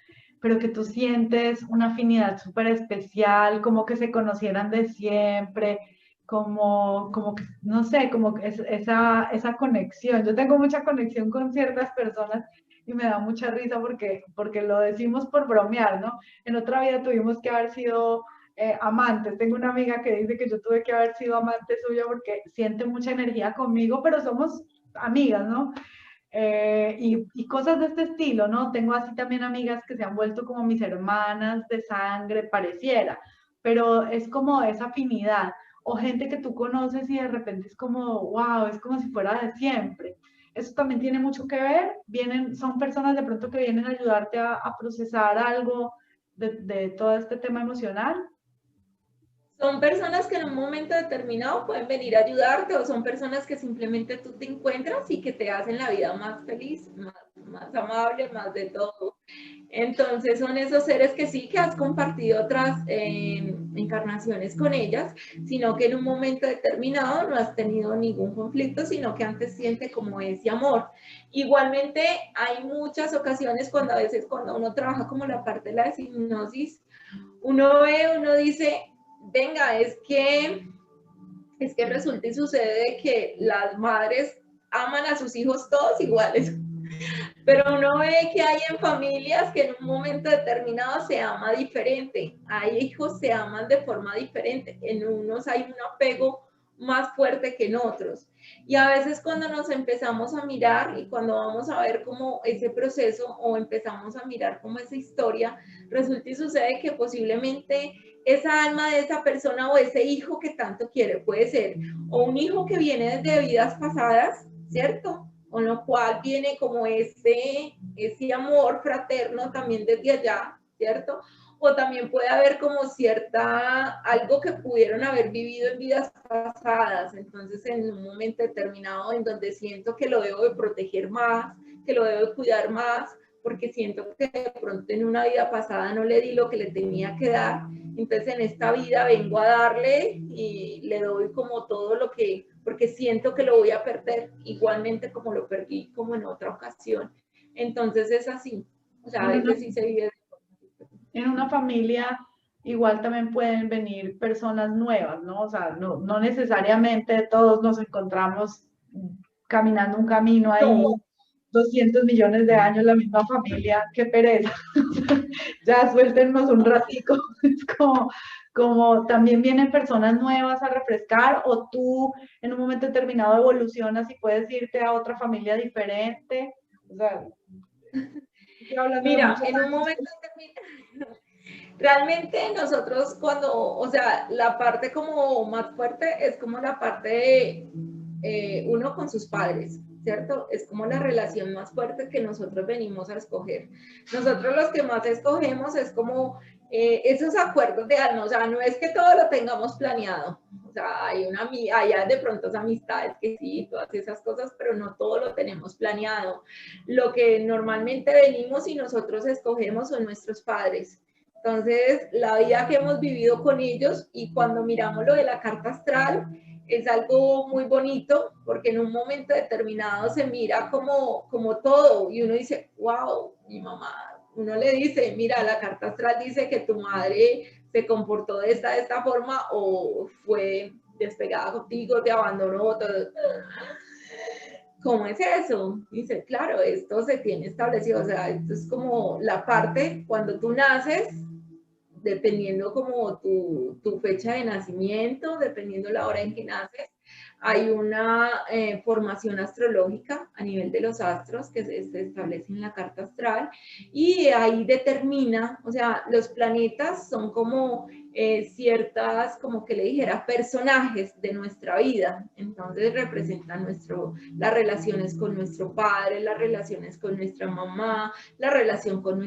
pero que tú sientes una afinidad súper especial, como que se conocieran de siempre, como que, no sé, como que esa conexión. Yo tengo mucha conexión con ciertas personas y me da mucha risa porque lo decimos por bromear, ¿no? En otra vida tuvimos que haber sido amantes. Tengo una amiga que dice que yo tuve que haber sido amante suya porque siente mucha energía conmigo, pero somos amigas, ¿no? Y cosas de este estilo, ¿no? Tengo así también amigas que se han vuelto como mis hermanas de sangre, pareciera, pero es como esa afinidad. O gente que tú conoces y de repente es como, wow, es como si fuera de siempre. Eso también tiene mucho que ver. Son personas de pronto que vienen a ayudarte a procesar algo de todo este tema emocional. Son personas que en un momento determinado pueden venir a ayudarte o son personas que simplemente tú te encuentras y que te hacen la vida más feliz, más amable, más de todo. Entonces son esos seres que sí, que has compartido otras encarnaciones con ellas, sino que en un momento determinado no has tenido ningún conflicto, sino que antes siente como ese amor. Igualmente hay muchas ocasiones cuando a veces cuando uno trabaja como la parte de la hipnosis, uno ve, uno dice, venga, es que resulta y sucede que las madres aman a sus hijos todos iguales, pero uno ve que hay en familias que en un momento determinado se ama diferente, hay hijos se aman de forma diferente, en unos hay un apego más fuerte que en otros. Y a veces cuando nos empezamos a mirar y cuando vamos a ver como ese proceso o empezamos a mirar como esa historia, resulta y sucede que posiblemente esa alma de esa persona o ese hijo que tanto quiere puede ser o un hijo que viene desde vidas pasadas, ¿cierto? Con lo cual viene como ese amor fraterno también desde allá, ¿cierto? O también puede haber como algo que pudieron haber vivido en vidas pasadas, entonces en un momento determinado en donde siento que lo debo de proteger más, que lo debo de cuidar más, porque siento que de pronto en una vida pasada no le di lo que le tenía que dar, entonces en esta vida vengo a darle y le doy como todo lo que, porque siento que lo voy a perder, igualmente como lo perdí como en otra ocasión. Entonces es así, o sea, a En una, veces sí se vive. en una familia igual también pueden venir personas nuevas, ¿no? O sea, no necesariamente todos nos encontramos caminando un camino ahí No, 200 millones de años la misma familia, qué pereza. Ya suéltenos un ratico. Es como también vienen personas nuevas a refrescar o tú en un momento determinado evolucionas y puedes irte a otra familia diferente. O sea, estoy hablando de mira, muchas en un momento realmente nosotros cuando, o sea, la parte como más fuerte es como la parte de uno con sus padres, ¿cierto? Es como la relación más fuerte que nosotros venimos a escoger. Nosotros los que más escogemos es como esos acuerdos de alma, o sea, no es que todo lo tengamos planeado, o sea, hay de pronto amistades que sí, todas esas cosas, pero no todo lo tenemos planeado. Lo que normalmente venimos y nosotros escogemos son nuestros padres. Entonces, la vida que hemos vivido con ellos, y cuando miramos lo de la carta astral, es algo muy bonito porque en un momento determinado se mira como todo y uno dice, wow, mi mamá, uno le dice, mira, la carta astral dice que tu madre se comportó de esta forma o fue despegada contigo, te abandonó, todo. ¿Cómo es eso? Dice, claro, esto se tiene establecido, o sea, esto es como la parte cuando tú naces, dependiendo como tu fecha de nacimiento, dependiendo la hora en que naces, hay una formación astrológica a nivel de los astros que se establece en la carta astral y ahí determina, o sea, los planetas son como ciertas, como que le dijera, personajes de nuestra vida. Entonces representan las relaciones con nuestro padre, las relaciones con nuestra mamá, la relación con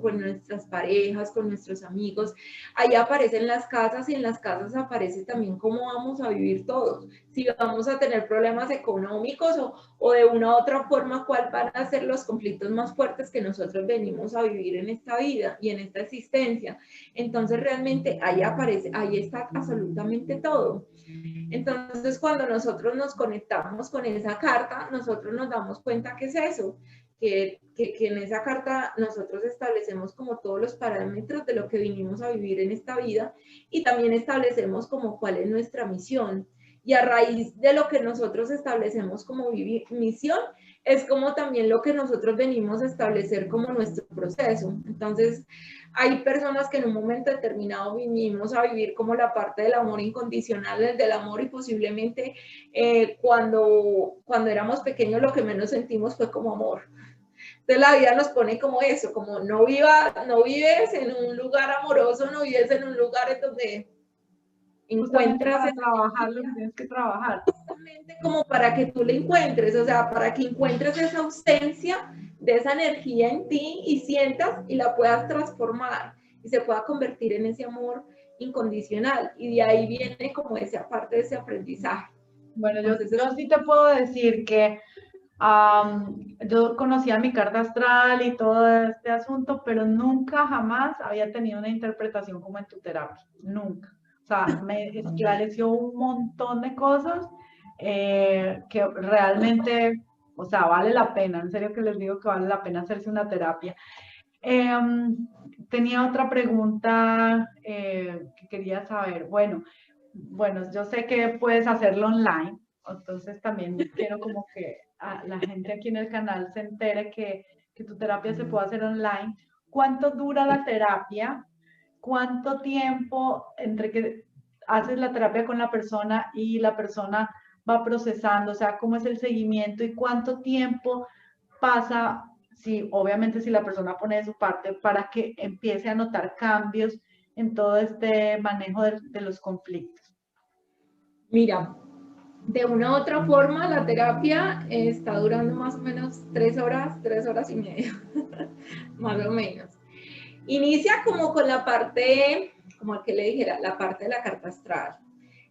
con nuestras parejas, con nuestros amigos. Ahí aparecen las casas y en las casas aparece también cómo vamos a vivir todos. Si vamos a tener problemas económicos o de una u otra forma, cuál van a ser los conflictos más fuertes que nosotros venimos a vivir en esta vida y en esta existencia. Entonces realmente ahí aparece, ahí está absolutamente todo. Entonces cuando nosotros nos conectamos con esa carta, nosotros nos damos cuenta que es eso, que en esa carta nosotros establecemos como todos los parámetros de lo que vinimos a vivir en esta vida y también establecemos como cuál es nuestra misión. Y a raíz de lo que nosotros establecemos como misión, es como también lo que nosotros venimos a establecer como nuestro proceso. Entonces, hay personas que en un momento determinado vinimos a vivir como la parte del amor incondicional, del amor, y posiblemente cuando éramos pequeños lo que menos sentimos fue como amor. Entonces la vida nos pone como eso, como no vives en un lugar amoroso, no vives en un lugar en donde Justamente encuentras para esa trabajar lo que energía, tienes que trabajar. justamente como para que tú la encuentres, o sea, para que encuentres esa ausencia de esa energía en ti y sientas y la puedas transformar y se pueda convertir en ese amor incondicional. Y de ahí viene como esa parte de ese aprendizaje. Bueno, Entonces, yo sí te puedo decir que yo conocía mi carta astral y todo este asunto, pero nunca jamás había tenido una interpretación como en tu terapia, nunca. O sea, me esclareció un montón de cosas que realmente, o sea, vale la pena, en serio que les digo que vale la pena hacerse una terapia. Tenía otra pregunta que quería saber. Bueno, yo sé que puedes hacerlo online, entonces también quiero como que la gente aquí en el canal se entere que tu terapia se puede hacer online. ¿Cuánto dura la terapia? ¿Cuánto tiempo entre que haces la terapia con la persona y la persona va procesando? O sea, ¿cómo es el seguimiento y cuánto tiempo pasa, si obviamente si la persona pone de su parte para que empiece a notar cambios en todo este manejo de los conflictos? mira, de una u otra forma, la terapia está durando más o menos 3 horas y media, más o menos. Inicia como con la parte, como que le dijera, la parte de la carta astral,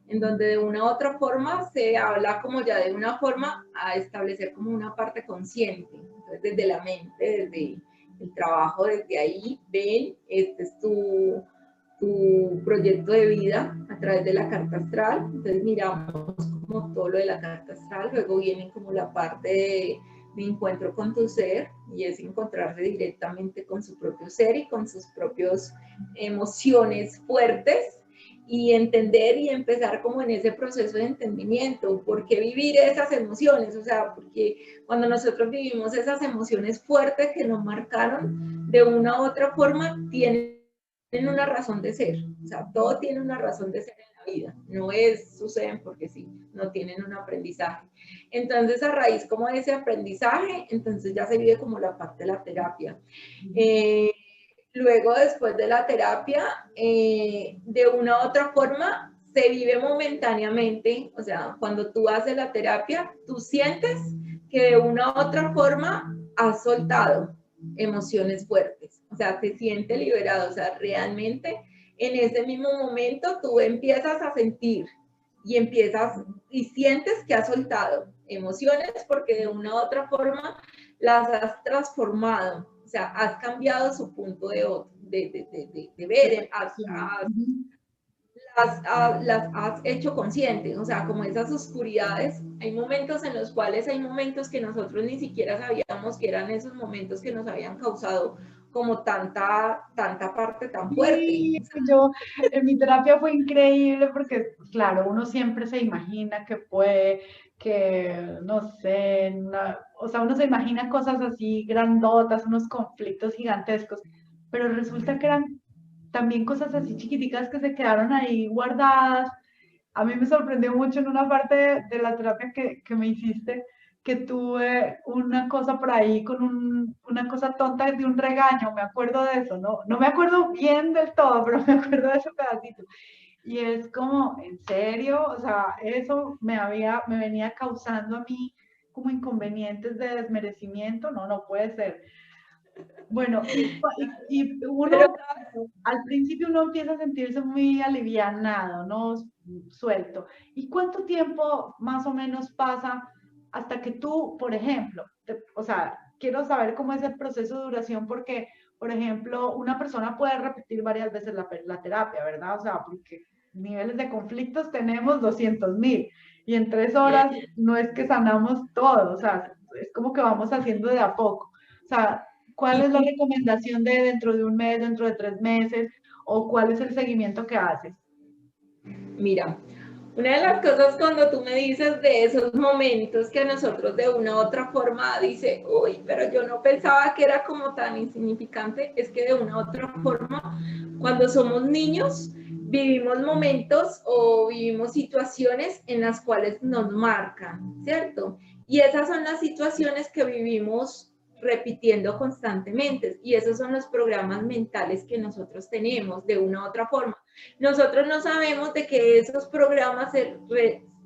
en donde de una u otra forma se habla como ya de una forma a establecer como una parte consciente. Entonces, desde la mente, desde el trabajo, desde ahí, ven, este es tu proyecto de vida a través de la carta astral. Entonces miramos como todo lo de la carta astral, luego viene como la parte de encuentro con tu ser, y es encontrarse directamente con su propio ser y con sus propias emociones fuertes, y entender y empezar como en ese proceso de entendimiento, por qué vivir esas emociones, o sea, porque cuando nosotros vivimos esas emociones fuertes que nos marcaron, de una u otra forma tienen una razón de ser, o sea, todo tiene una razón de ser en la vida, no suceden porque sí, no tienen un aprendizaje. Entonces, a raíz como de ese aprendizaje, entonces ya se vive como la parte de la terapia. Luego, después de la terapia, de una u otra forma, se vive momentáneamente, o sea, cuando tú haces la terapia, tú sientes que de una u otra forma has soltado emociones fuertes, o sea, te sientes liberado, o sea, realmente en ese mismo momento tú empiezas a sentir y empiezas y sientes que has soltado emociones porque de una u otra forma las has transformado, o sea, has cambiado su punto de ver, las has hecho conscientes, o sea, como esas oscuridades, hay momentos en los cuales hay momentos que nosotros ni siquiera sabíamos que eran esos momentos que nos habían causado como tanta parte tan fuerte. Sí, yo, en mi terapia fue increíble porque, claro, uno siempre se imagina que puede, que, no sé, o sea, uno se imagina cosas así grandotas, unos conflictos gigantescos, pero resulta que eran también cosas así chiquiticas que se quedaron ahí guardadas. A mí me sorprendió mucho en una parte de la terapia que me hiciste, que tuve una cosa por ahí con una cosa tonta de un regaño, me acuerdo de eso, ¿no? No me acuerdo bien del todo, pero me acuerdo de ese pedacito. Y es como, ¿en serio? O sea, eso me venía causando a mí como inconvenientes de desmerecimiento, no, no puede ser. Bueno, y Pero uno, al principio uno empieza a sentirse muy alivianado, ¿no? Suelto. ¿Y cuánto tiempo más o menos pasa hasta que tú, por ejemplo, o sea, quiero saber cómo es el proceso de duración porque, por ejemplo, una persona puede repetir varias veces la terapia, ¿verdad? O sea, porque niveles de conflictos tenemos 200.000 y en 3 horas no es que sanamos todo, o sea, es como que vamos haciendo de a poco. O sea, ¿cuál es la recomendación de dentro de un mes, dentro de 3 meses? ¿O cuál es el seguimiento que haces? mira, una de las cosas cuando tú me dices de esos momentos que nosotros de una u otra forma dice, uy, pero yo no pensaba que era como tan insignificante, es que de una u otra forma, cuando somos niños, vivimos momentos o vivimos situaciones en las cuales nos marcan, ¿cierto? Y esas son las situaciones que vivimos repitiendo constantemente y esos son los programas mentales que nosotros tenemos de una u otra forma. Nosotros no sabemos de que esos programas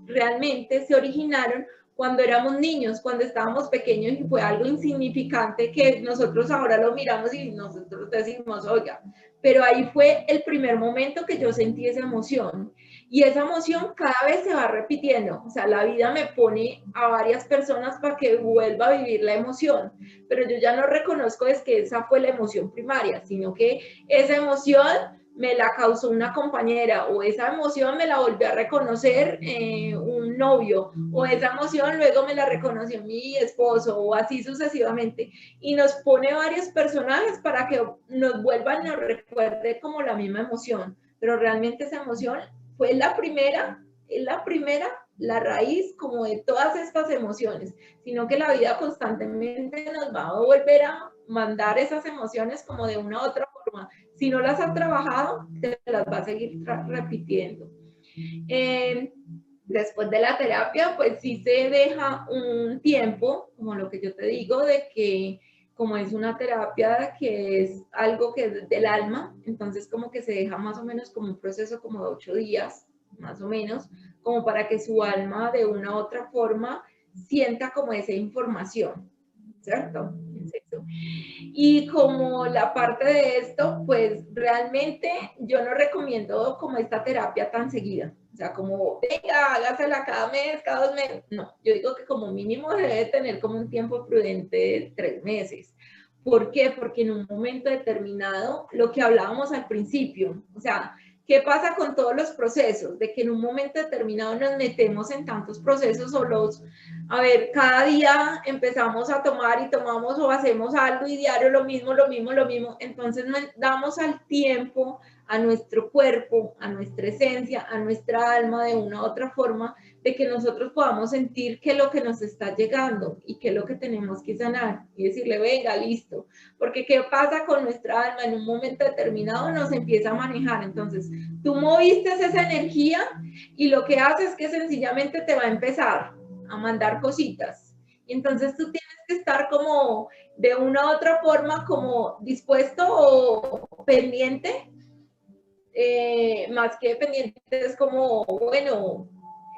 realmente se originaron cuando éramos niños, cuando estábamos pequeños y fue algo insignificante que nosotros ahora lo miramos y nosotros decimos, oiga, pero ahí fue el primer momento que yo sentí esa emoción. Y esa emoción cada vez se va repitiendo. O sea, la vida me pone a varias personas para que vuelva a vivir la emoción, pero yo ya no reconozco es que esa fue la emoción primaria, sino que esa emoción me la causó una compañera o esa emoción me la volvió a reconocer un novio o esa emoción luego me la reconoció mi esposo o así sucesivamente y nos pone varios personajes para que nos vuelvan y nos recuerde como la misma emoción, pero realmente esa emoción fue la raíz como de todas estas emociones, sino que la vida constantemente nos va a volver a mandar esas emociones como de una u otra forma. Si no las has trabajado, te las va a seguir repitiendo. Después de la terapia, pues sí se deja un tiempo, como lo que yo te digo, de que como es una terapia que es algo que es del alma, entonces como que se deja más o menos como un proceso como de 8 días, más o menos, como para que su alma de una u otra forma sienta como esa información, ¿cierto? Y como la parte de esto, pues realmente yo no recomiendo como esta terapia tan seguida. O sea, como, venga, hágasela cada mes, cada 2 meses. No, yo digo que como mínimo debe tener como un tiempo prudente de 3 meses. ¿Por qué? Porque en un momento determinado, lo que hablábamos al principio, o sea, ¿qué pasa con todos los procesos? De que en un momento determinado nos metemos en tantos procesos o a ver, cada día empezamos a tomar y tomamos o hacemos algo y diario lo mismo, lo mismo, lo mismo. Entonces no damos al tiempo, a nuestro cuerpo, a nuestra esencia, a nuestra alma de una u otra forma, de que nosotros podamos sentir qué es lo que nos está llegando y qué es lo que tenemos que sanar y decirle, venga, listo. Porque ¿qué pasa con nuestra alma? En un momento determinado nos empieza a manejar. Entonces, tú moviste esa energía y lo que hace es que sencillamente te va a empezar a mandar cositas. Y entonces tú tienes que estar como de una u otra forma como dispuesto o pendiente más que dependiente, es como, bueno,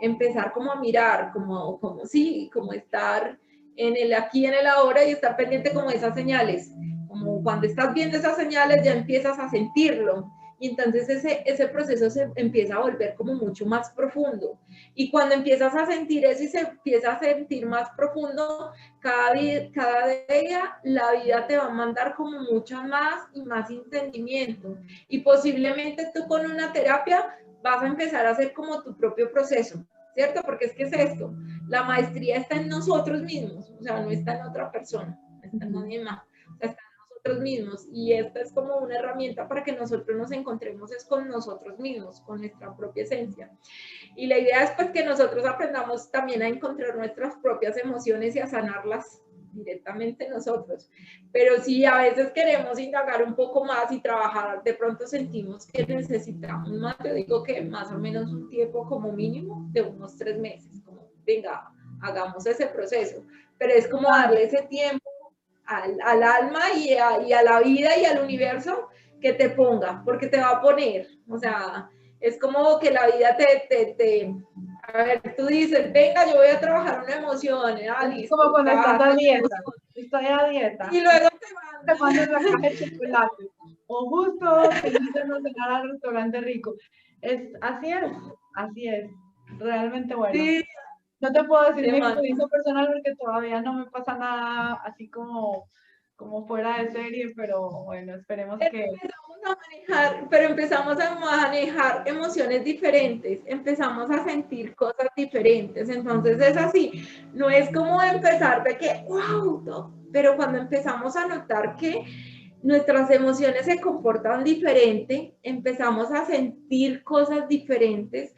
empezar como a mirar, como sí, como estar en el aquí, en el ahora y estar pendiente como de esas señales. Como cuando estás viendo esas señales ya empiezas a sentirlo. Y entonces ese proceso se empieza a volver como mucho más profundo. Y cuando empiezas a sentir eso y se empieza a sentir más profundo, cada día la vida te va a mandar como mucho más y más entendimiento. Y posiblemente tú con una terapia vas a empezar a hacer como tu propio proceso, ¿cierto? Porque es que es esto, la maestría está en nosotros mismos, o sea, no está en otra persona, no está en nadie más, o sea, está en nosotros mismos. Y esta es como una herramienta para que nosotros nos encontremos es con nosotros mismos, con nuestra propia esencia. Y la idea es pues que nosotros aprendamos también a encontrar nuestras propias emociones y a sanarlas directamente nosotros. Pero si a veces queremos indagar un poco más y trabajar, de pronto sentimos que necesitamos más, yo digo que más o menos un tiempo como mínimo de unos 3 meses, como venga, hagamos ese proceso. Pero es como darle ese tiempo al alma y a la vida y al universo que te ponga, porque te va a poner, o sea, es como que la vida a ver, tú dices, venga, yo voy a trabajar una emoción, Es como cuando estás a dieta, estoy a dieta. Y luego te mandan la caja de chocolate. O justo te invitan a cenar al restaurante rico. Así es, realmente bueno. Sí. No te puedo decir mi experiencia personal porque todavía no me pasa nada así como fuera de serie, pero bueno, esperemos que... Empezamos a manejar emociones diferentes, empezamos a sentir cosas diferentes, entonces es así, no es como empezar de que, wow, no, pero cuando empezamos a notar que nuestras emociones se comportan diferente, empezamos a sentir cosas diferentes,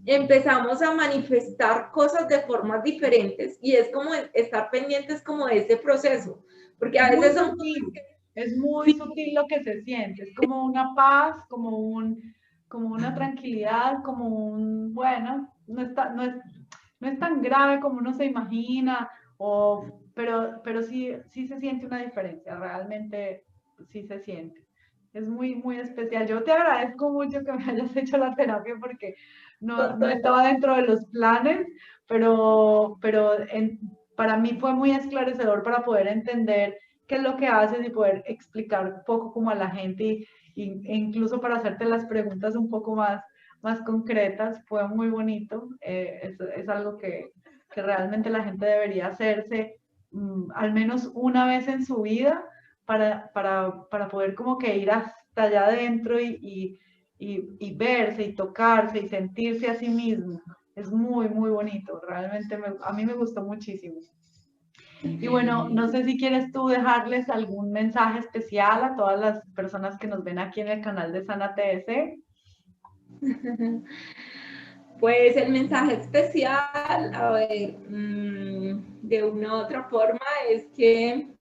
empezamos a manifestar cosas de formas diferentes y es como estar pendientes como de ese proceso, porque a veces son... Es muy sutil lo que se siente, es como una paz, como una tranquilidad, como un, bueno, no es tan grave como uno se imagina, pero sí se siente una diferencia, realmente sí se siente. Es muy, muy especial. Yo te agradezco mucho que me hayas hecho la terapia porque no estaba dentro de los planes, pero para mí fue muy esclarecedor para poder entender qué es lo que haces y poder explicar un poco como a la gente e incluso para hacerte las preguntas un poco más concretas. Fue muy bonito. Es algo que realmente la gente debería hacerse al menos una vez en su vida para poder como que ir hasta allá adentro y verse y tocarse y sentirse a sí mismo. Es muy, muy bonito. Realmente a mí me gustó muchísimo. Y bueno, no sé si quieres tú dejarles algún mensaje especial a todas las personas que nos ven aquí en el canal de Sana TS. Pues el mensaje especial, a ver, de una u otra forma, es que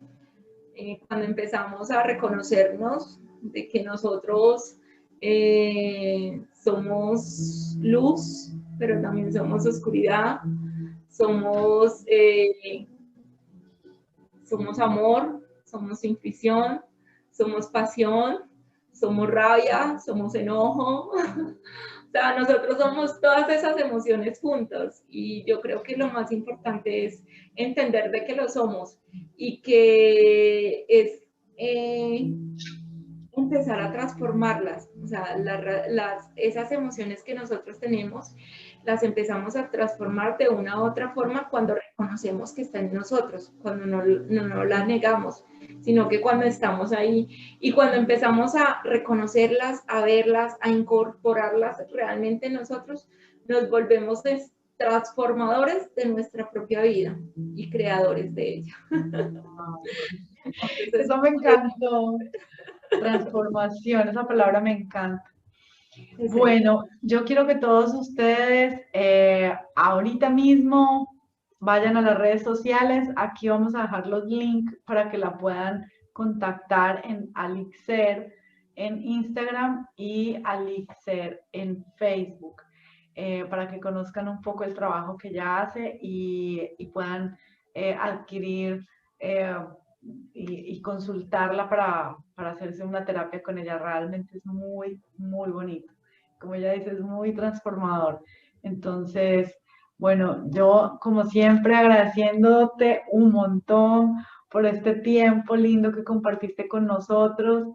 cuando empezamos a reconocernos de que nosotros somos luz, pero también somos oscuridad, somos amor, somos intuición, somos pasión, somos rabia, somos enojo. O sea, nosotros somos todas esas emociones juntas y yo creo que lo más importante es entender de que lo somos y que es empezar a transformarlas. O sea, esas emociones que nosotros tenemos las empezamos a transformar de una u otra forma cuando reconocemos que está en nosotros, cuando no la negamos, sino que cuando estamos ahí y cuando empezamos a reconocerlas, a verlas, a incorporarlas realmente en nosotros, nos volvemos transformadores de nuestra propia vida y creadores de ella. Entonces, eso me encantó. Transformación, esa palabra me encanta. Bueno, yo quiero que todos ustedes ahorita mismo vayan a las redes sociales. Aquí vamos a dejar los links para que la puedan contactar en Alixer en Instagram y Alixer en Facebook, para que conozcan un poco el trabajo que ella hace y puedan adquirir y consultarla para hacerse una terapia con ella. Realmente es muy, muy bonito. Como ella dice, es muy transformador. Entonces, bueno, yo como siempre agradeciéndote un montón por este tiempo lindo que compartiste con nosotros,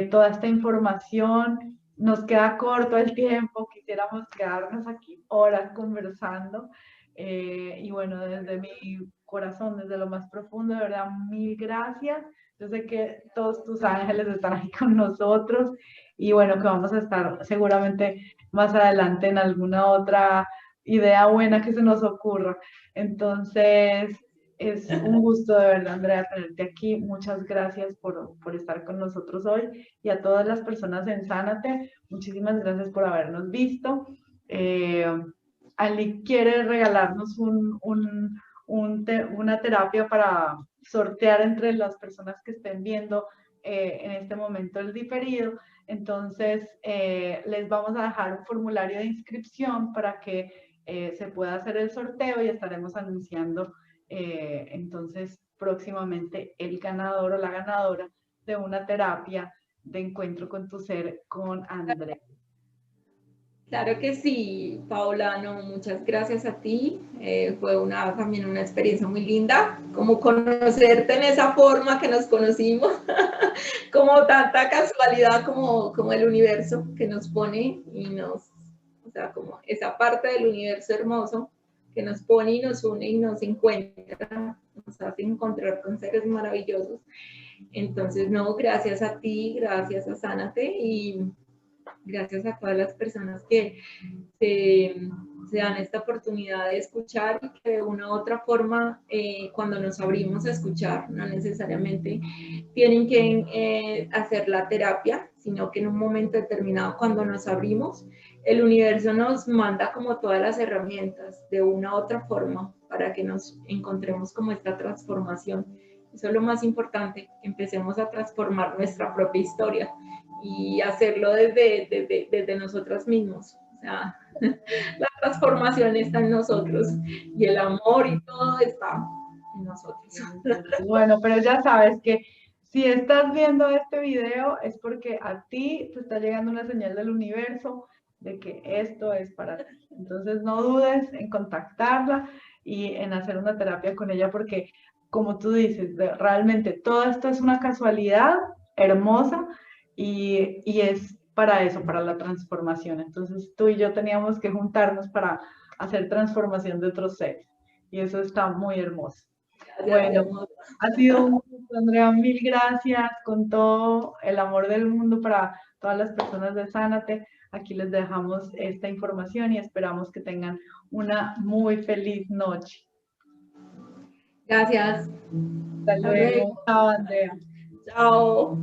toda esta información. Nos queda corto el tiempo, quisiéramos quedarnos aquí horas conversando. Y bueno, desde mi corazón, desde lo más profundo, de verdad, mil gracias. Yo sé que todos tus ángeles están aquí con nosotros y bueno, que vamos a estar seguramente más adelante en alguna otra idea buena que se nos ocurra. Entonces, es un gusto de verdad, Andrea, tenerte aquí. Muchas gracias por estar con nosotros hoy y a todas las personas en Sánate, muchísimas gracias por habernos visto. Ali quiere regalarnos una terapia para sortear entre las personas que estén viendo en este momento el diferido. Entonces, les vamos a dejar un formulario de inscripción para que se pueda hacer el sorteo y estaremos anunciando entonces próximamente el ganador o la ganadora de una terapia de encuentro con tu ser con Andrea. Claro que sí, Paola, no, muchas gracias a ti. Fue también una experiencia muy linda, como conocerte en esa forma que nos conocimos, como tanta casualidad como el universo que nos pone y o sea, como esa parte del universo hermoso que nos pone y nos une y nos encuentra, nos hace encontrar con seres maravillosos. Entonces, no, gracias a ti, gracias a Sánate y gracias a todas las personas que se dan esta oportunidad de escuchar y que de una u otra forma, cuando nos abrimos a escuchar, no necesariamente tienen que hacer la terapia, sino que en un momento determinado, cuando nos abrimos, el universo nos manda como todas las herramientas de una u otra forma para que nos encontremos como esta transformación. Eso es lo más importante, que empecemos a transformar nuestra propia historia y hacerlo desde nosotras mismos. O sea, la transformación está en nosotros y el amor y todo está en nosotros. Bueno, pero ya sabes que si estás viendo este video es porque a ti te está llegando una señal del universo de que esto es para ti. Entonces no dudes en contactarla y en hacer una terapia con ella porque, como tú dices, realmente todo esto es una casualidad hermosa y es para eso, para la transformación. Entonces tú y yo teníamos que juntarnos para hacer transformación de otros seres y eso está muy hermoso. Bueno, ha sido un gusto, Andrea, mil gracias con todo el amor del mundo para todas las personas de Sánate. Aquí les dejamos esta información y esperamos que tengan una muy feliz noche. Gracias. Hasta luego. Chao, Andrea. Chao.